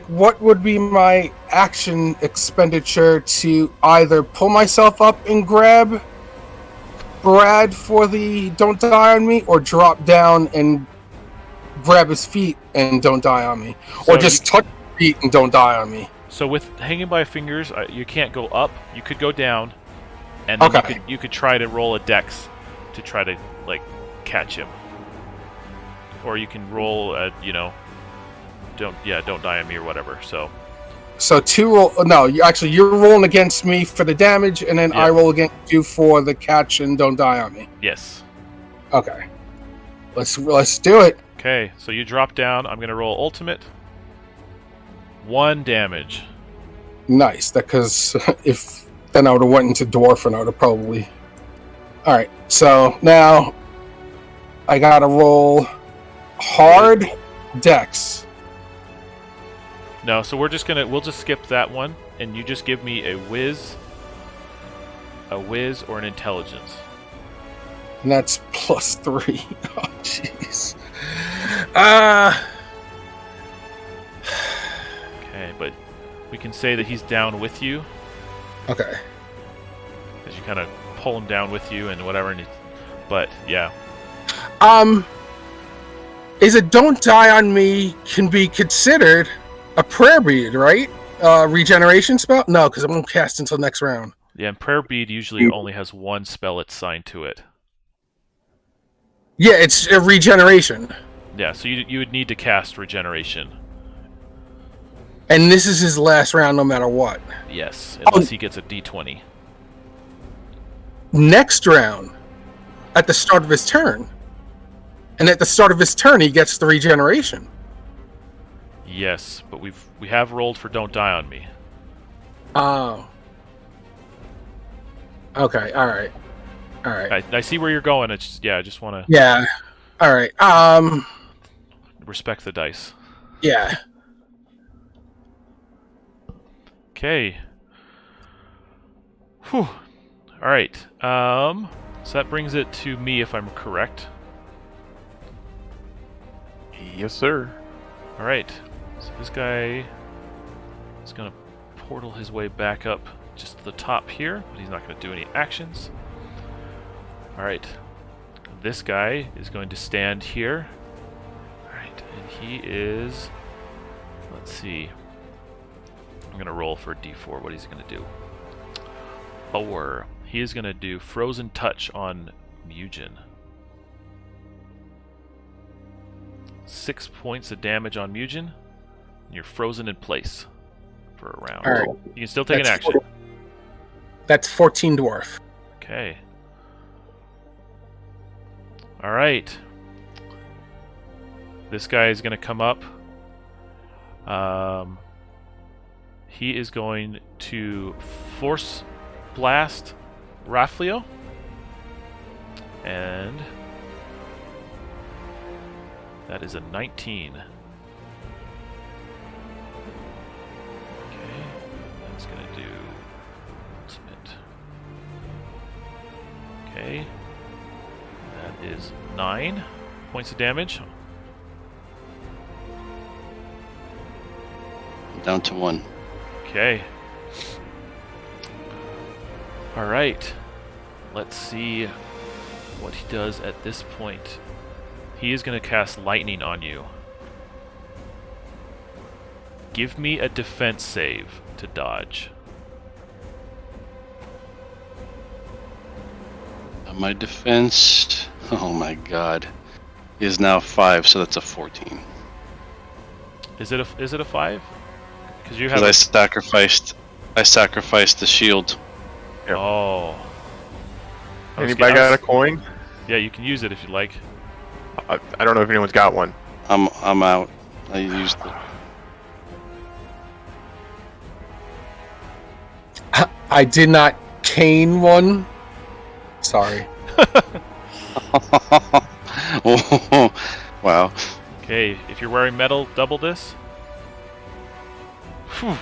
what would be my action expenditure to either pull myself up and grab Brad for the don't die on me, or drop down and grab his feet and don't die on me, So or just touch his feet and don't die on me? So with hanging by fingers, you can't go up. You could go down, and then Okay. you could try to roll a dex to try to catch him, or you can roll a don't die on me or whatever. So two roll. No, you're rolling against me for the damage, and then Yeah. I roll against you for the catch and don't die on me. Yes. Okay, let's do it. Okay, so you drop down. I'm gonna roll ultimate. 1 damage. Nice, because if then I would have went into dwarf and I would have probably. All right, so now I gotta roll hard dex. No, so we'll just skip that one, and you just give me a whiz, or an intelligence. And that's +3. Oh, jeez. Okay, but we can say that he's down with you. Okay. As you kind of pull him down with you and whatever. But, yeah. Is it Don't Die on Me can be considered a prayer bead, right? Regeneration spell? No, because it won't cast until next round. Yeah, and Prayer Bead usually only has one spell assigned to it. Yeah, it's a regeneration. Yeah, so you would need to cast Regeneration. And this is his last round no matter what. Yes, unless he gets a d20. Next round, at the start of his turn. And at the start of his turn, he gets the regeneration. Yes, but we have rolled for Don't Die on Me. Oh. Okay, alright. Alright. I see where you're going. It's just, I just want to Yeah. Alright. respect the dice. Yeah. Okay. Whew. Alright. So that brings it to me if I'm correct. Yes, sir. Alright. So this guy is going to portal his way back up just to the top here, but he's not going to do any actions. Alright. This guy is going to stand here. Alright, and he is... Let's see. I'm going to roll for a d4. What is he going to do? 4. He is going to do Frozen Touch on Mugen. 6 points of damage on Mugen. And you're frozen in place for a round. All right. You can still take an action. That's 14 dwarf. Okay. Alright. This guy is going to come up. He is going to Force Blast Raflio. And that is a 19. Okay. That's going to do ultimate. Okay. That is 9 points of damage. Down to 1. Okay. Alright. Let's see what he does at this point. He is going to cast lightning on you. Give me a defense save to dodge. My defense, oh my god, is now 5, so that's a 14. Is it a 5? Because you Because have. I sacrificed the shield. Yeah. Oh. Anybody got a coin? Yeah, you can use it if you like. I don't know if anyone's got one. I'm out. I used it. I did not cane one. Sorry. Oh, wow. Okay, if you're wearing metal, double this. Whew.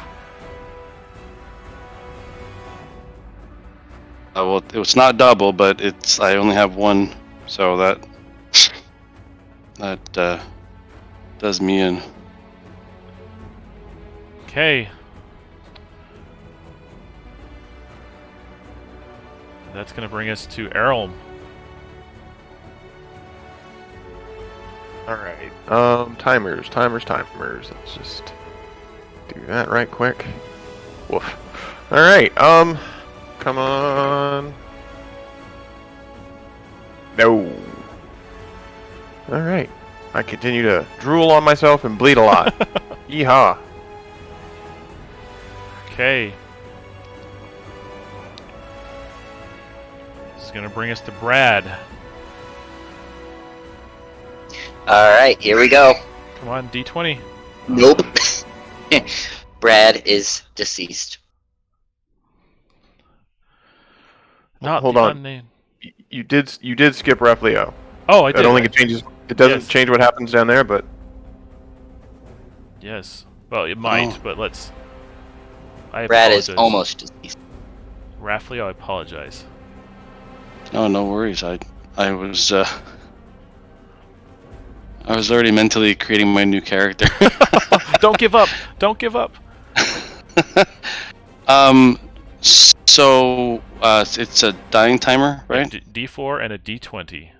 Well, it's not double, but I only have one, so that does me in. Okay. That's going to bring us to Errol. Alright. Timers. Let's just do that right quick. Woof. Alright, come on. No. Alright. I continue to drool on myself and bleed a lot. Yeehaw. Okay. This is going to bring us to Brad. Alright, here we go. Come on, D20. Nope. Brad is deceased. Not Hold the on. unnamed. You did skip Raflio. Oh, I did. It only changes. It doesn't Yes. change what happens down there, but Yes. Well, it might, Oh. but let's... I Brad is apologize. almost deceased. Raflio, I apologize. No worries. I I was already mentally creating my new character. Don't give up. Don't give up. So it's a dying timer, right? D4 and a D20.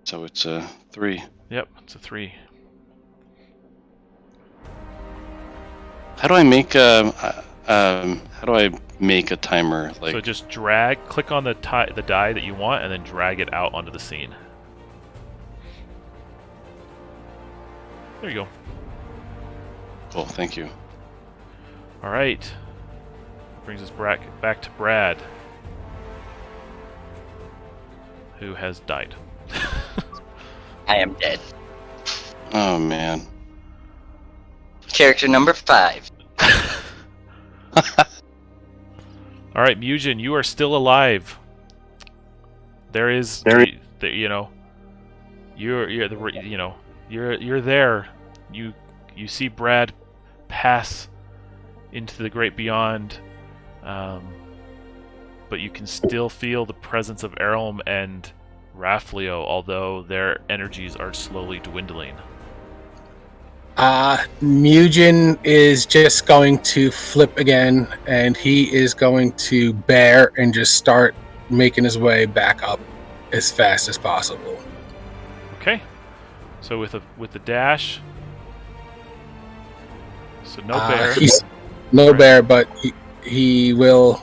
So it's a 3. Yep, it's a 3. How do I make a timer? Like, So just click on the die that you want, and then drag it out onto the scene. There you go. cool, thank you. All right. Brings us back to Brad, who has died. I am dead. Oh man. Character number 5. All right, Mugen, you are still alive. You're there. You see Brad pass into the great beyond, but you can still feel the presence of Errolm and Raflio, although their energies are slowly dwindling. Mugen is just going to flip again, and he is going to bear and just start making his way back up as fast as possible. Okay. So with the dash. So no bear. He's no Right. bear, but he will.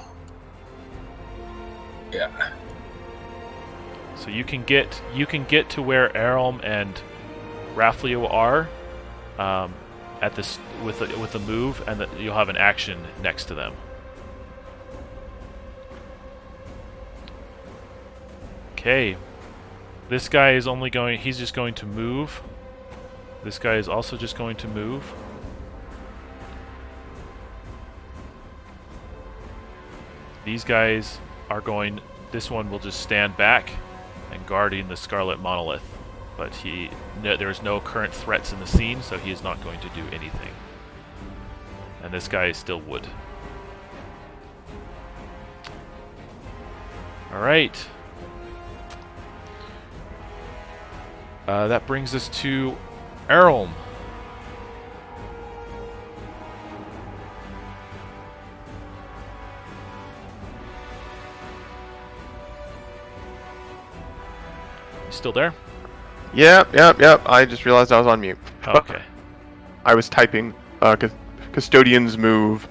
Yeah. So you can get to where Errolm and Raflio are, at this with a move, and you'll have an action next to them. Okay. This guy is he's just going to move. This guy is also just going to move. These guys are going, this one will just stand back and guarding the Scarlet Monolith. But there's no current threats in the scene, so he is not going to do anything. And this guy is still wood. Alright. That brings us to Errolm. You still there? Yep. I just realized I was on mute. Okay. I was typing custodian's move.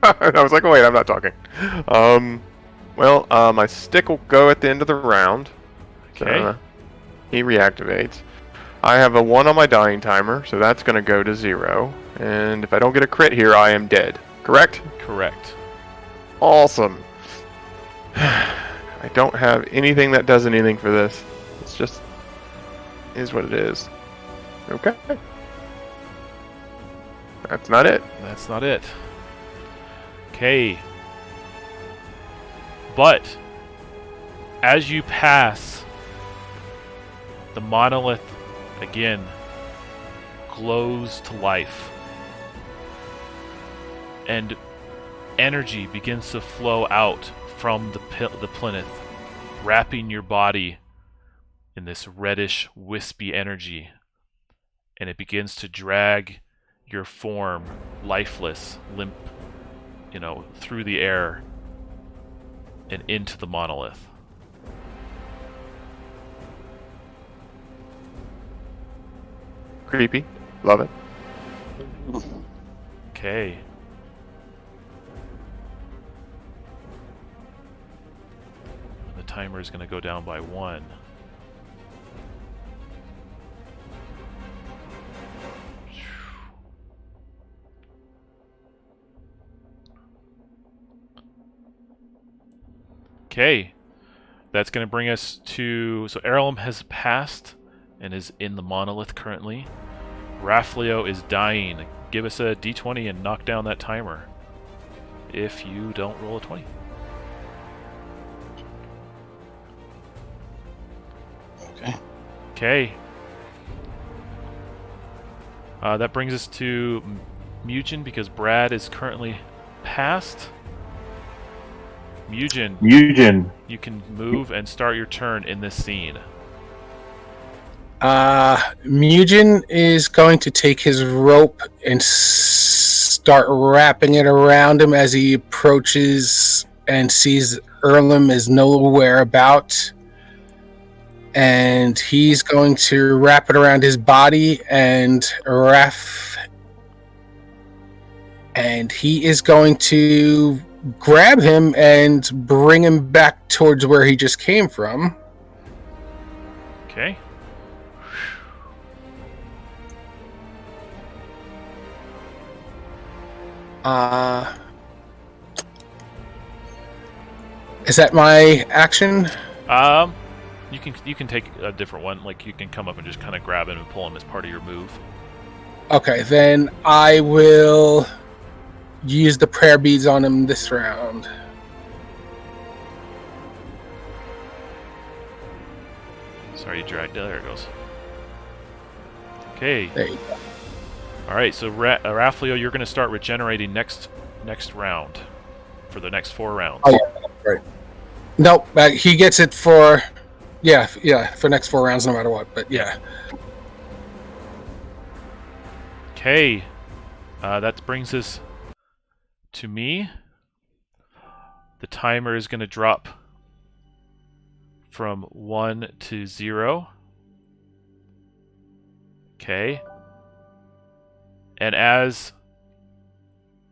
And I was like, oh, wait, I'm not talking. My stick will go at the end of the round. Okay. He reactivates. I have a 1 on my dying timer, so that's going to go to 0. And if I don't get a crit here, I am dead. Correct? Correct. Awesome. I don't have anything that does anything for this. It's just is what it is. Okay. That's not it. That's not it. Okay. But as you pass, the monolith again glows to life. And energy begins to flow out from the plinth, wrapping your body in this reddish, wispy energy. And it begins to drag your form, lifeless, limp, through the air and into the monolith. Creepy. Love it. Okay. The timer is going to go down by 1. Okay. That's going to bring us to... So Errolm has passed and is in the monolith currently. Raflio is dying. Give us a d20 and knock down that timer. If you don't roll a 20. Okay. Okay. That brings us to Mugen, because Brad is currently passed. Mugen, you can move and start your turn in this scene. Mugen is going to take his rope and start wrapping it around him as he approaches and sees Erlem is nowhere about. And he's going to wrap it around his body and he is going to grab him and bring him back towards where he just came from. Okay. Is that my action? You can take a different one. Like, you can come up and just kind of grab him and pull him as part of your move. Okay, then I will use the prayer beads on him this round. Sorry, you dragged. There it goes. Okay. There you go. All right. So Raflio, you're going to start regenerating next round for the next 4 rounds. Oh yeah, right. Nope, he gets it for for next 4 rounds no matter what. But yeah. Okay. That brings us to me. The timer is going to drop from 1 to 0. Okay. And as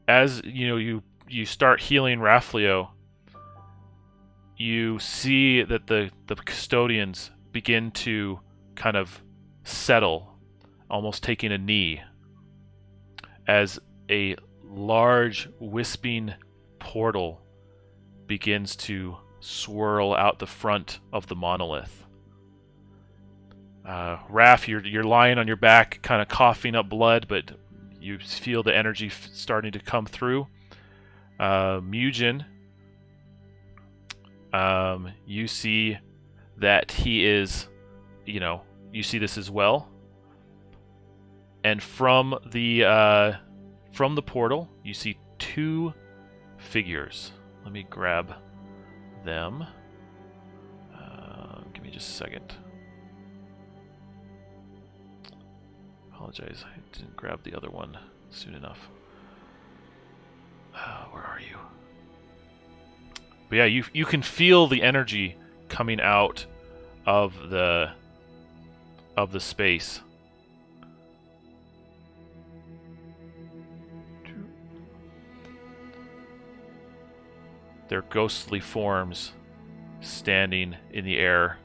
you start healing Raflio, you see that the custodians begin to kind of settle, almost taking a knee, as a large wisping portal begins to swirl out the front of the monolith. Raph, you're lying on your back, kind of coughing up blood, but you feel the energy starting to come through. Mugen, you see that he is, you see this as well. And from the portal, you see 2 figures. Let me grab them. Give me just a second. Apologize, I didn't grab the other one soon enough. Where are you? But yeah, you can feel the energy coming out of the space. Their ghostly forms standing in the air.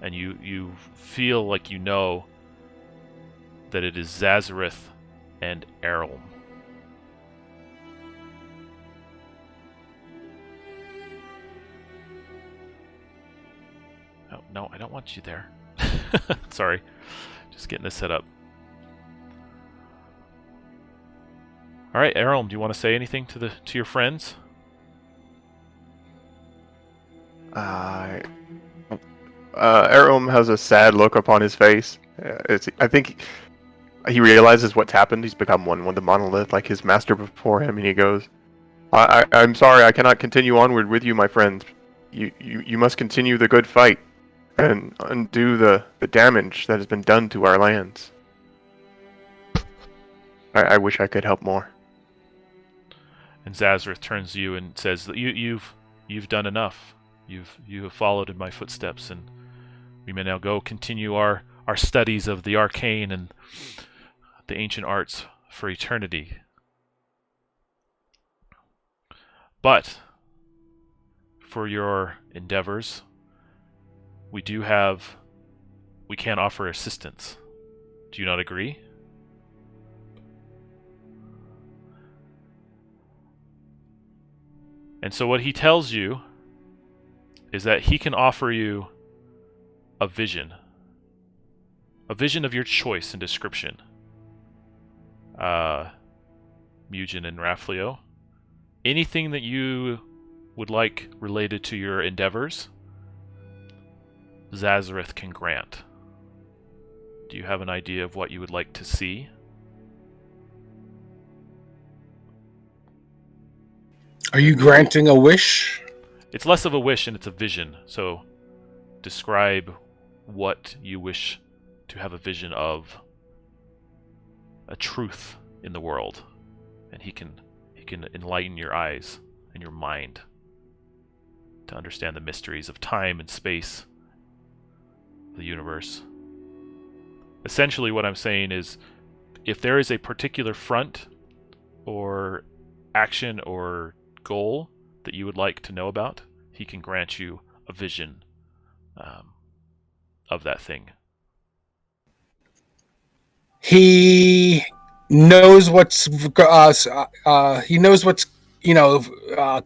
And you feel like you know that it is Zazarith and Errol. Oh, no, I don't want you there. Sorry. Just getting this set up. Alright, Errol, do you want to say anything to your friends? Arum has a sad look upon his face. I think he realizes what's happened. He's become one with the monolith, like his master before him, and he goes, I'm sorry, I cannot continue onward with you, my friends. You must continue the good fight and undo the damage that has been done to our lands. I wish I could help more. And Zazarith turns to you and says, You've done enough. You have followed in my footsteps, and we may now go continue our studies of the arcane and the ancient arts for eternity. But for your endeavors, we can offer assistance. Do you not agree? And so what he tells you is that he can offer you a vision of your choice and description. Mugen and Raflio, anything that you would like related to your endeavors, Zazareth can grant. Do you have an idea of what you would like to see? Are you granting a wish? It's less of a wish and it's a vision. So describe what you wish to have a vision of, a truth in the world, and he can enlighten your eyes and your mind to understand the mysteries of time and space, the universe. Essentially what I'm saying is, if there is a particular front or action or goal that you would like to know about, he can grant you a vision of that thing. He knows what's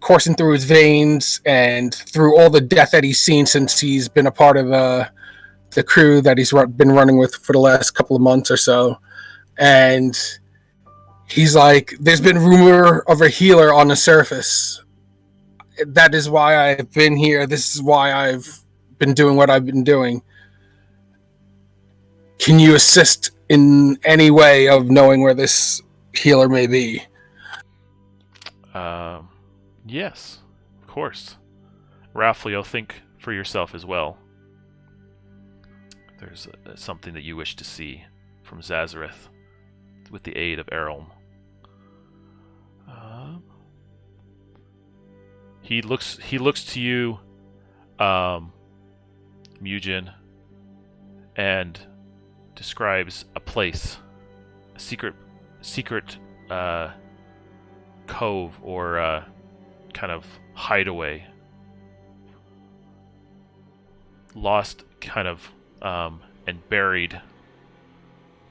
coursing through his veins and through all the death that he's seen since he's been a part of the crew that he's been running with for the last couple of months or so. And he's like, there's been rumor of a healer on the surface. That is why I've been here. This is why I've been doing what I've been doing. Can you assist in any way of knowing where this healer may be? Yes, of course. Raflio, think for yourself as well. There's something that you wish to see from Zazareth with the aid of Errolm. He looks to you, Mugen, and describes a place, a secret cove or kind of hideaway, lost kind of and buried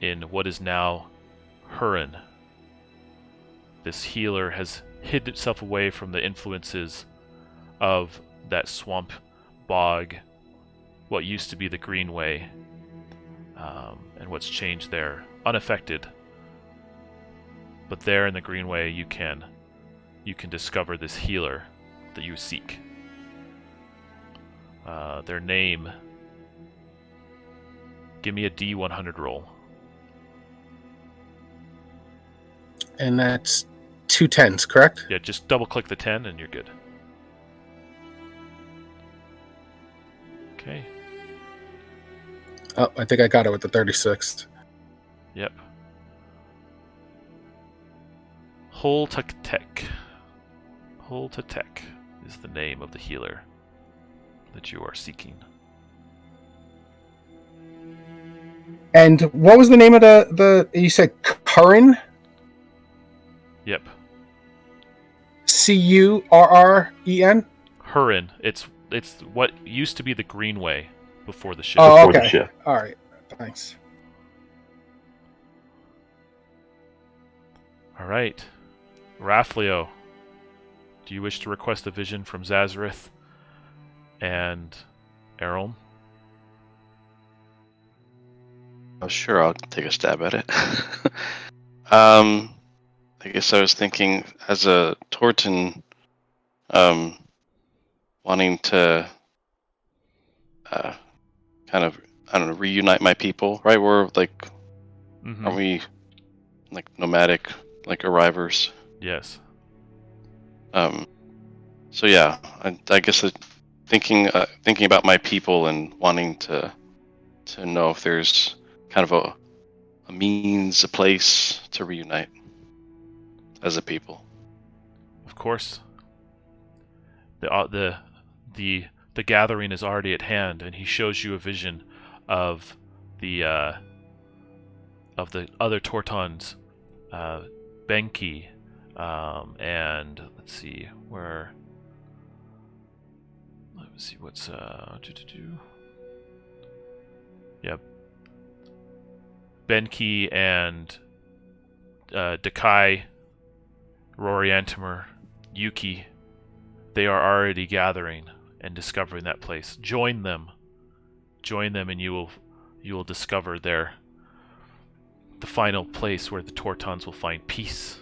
in what is now Hurin. This healer has hid itself away from the influences of that swamp bog, what used to be the Greenway, and what's changed there, unaffected. But there in the Greenway you can discover this healer that you seek. Their name, give me a D100 roll. And that's 2 10s, correct? Yeah, just double click the 10 and you're good. Okay. Oh, I think I got it with the 36. Yep. Holtatek. Holtatek is the name of the healer that you are seeking. And what was the name of the you said Curren? Yep. Curren? Hurin. It's what used to be the Greenway before the ship. Oh, Before okay. the ship. All right. Thanks. All right. Raflio, do you wish to request a vision from Zazareth and Errolm? Oh, sure, I'll take a stab at it. I guess I was thinking, as a Torton, wanting to kind of, I don't know, reunite my people, right? We're like, aren't we like nomadic, like arrivers? Yes. So yeah, I guess thinking about my people and wanting to know if there's kind of a means, a place to reunite as a people. Of course. The gathering is already at hand, and he shows you a vision of the other Tortons, Benki, and let's see where. Let me see what's Yep. Benki and Dakai, Roriantimer, Yuki, they are already gathering and discovering that place. Join them, and you will discover the final place where the Tortons will find peace.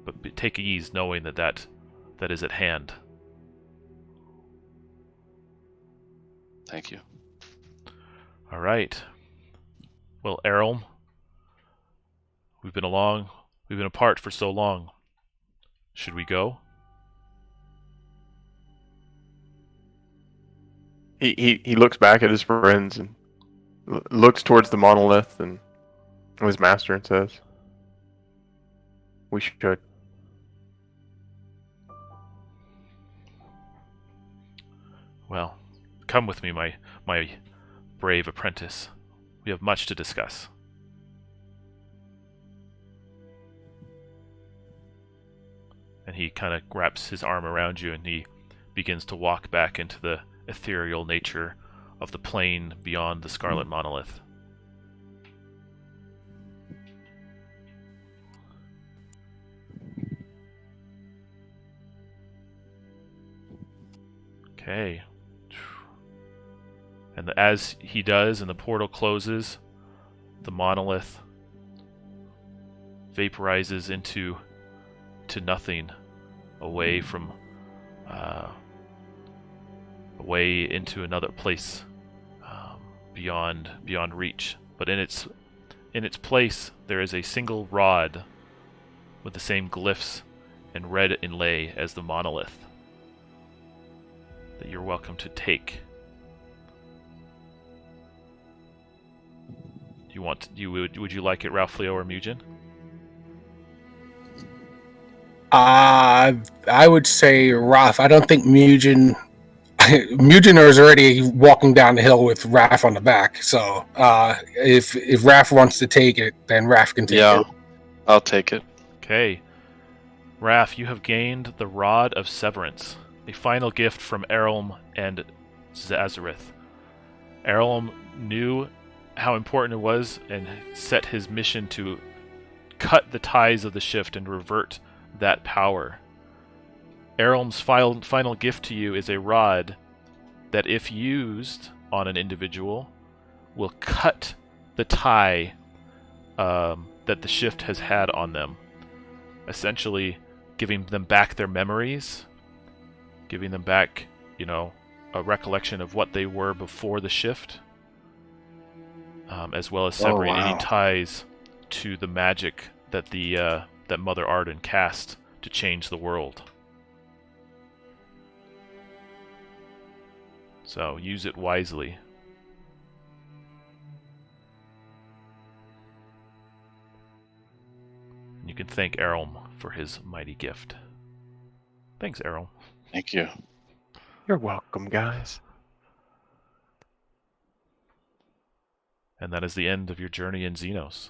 But take ease, knowing that is at hand. Thank you. All right. Well, Errol, we've been apart for so long. Should we go? He looks back at his friends and looks towards the monolith and his master and says, "We should." Well, come with me, my brave apprentice. We have much to discuss. And he kind of wraps his arm around you and he begins to walk back into the ethereal nature of the plane beyond the Scarlet Monolith. Okay. And as he does and the portal closes, the monolith vaporizes into nothing, away into another place, beyond reach. But in its place, there is a single rod with the same glyphs and red inlay as the monolith that you're welcome to take. Would you like it, Ralphlio or Mugen? I would say Raph. I don't think Mugen is already walking down the hill with Raph on the back. So if Raph wants to take it, then Raph can take it. I'll take it. Okay. Raph, you have gained the Rod of Severance, a final gift from Erelm and Zazarith. Erelm knew how important it was and set his mission to cut the ties of the shift and revert that power. Erelm's final gift to you is a rod that, if used on an individual, will cut the tie that the shift has had on them, essentially giving them back their memories, giving them back, a recollection of what they were before the shift, as well as severing any ties to the magic that that Mother Arden cast to change the world. So use it wisely. And you can thank Erelm for his mighty gift. Thanks, Erelm. Thank you. You're welcome, guys. And that is the end of your journey in Xenos.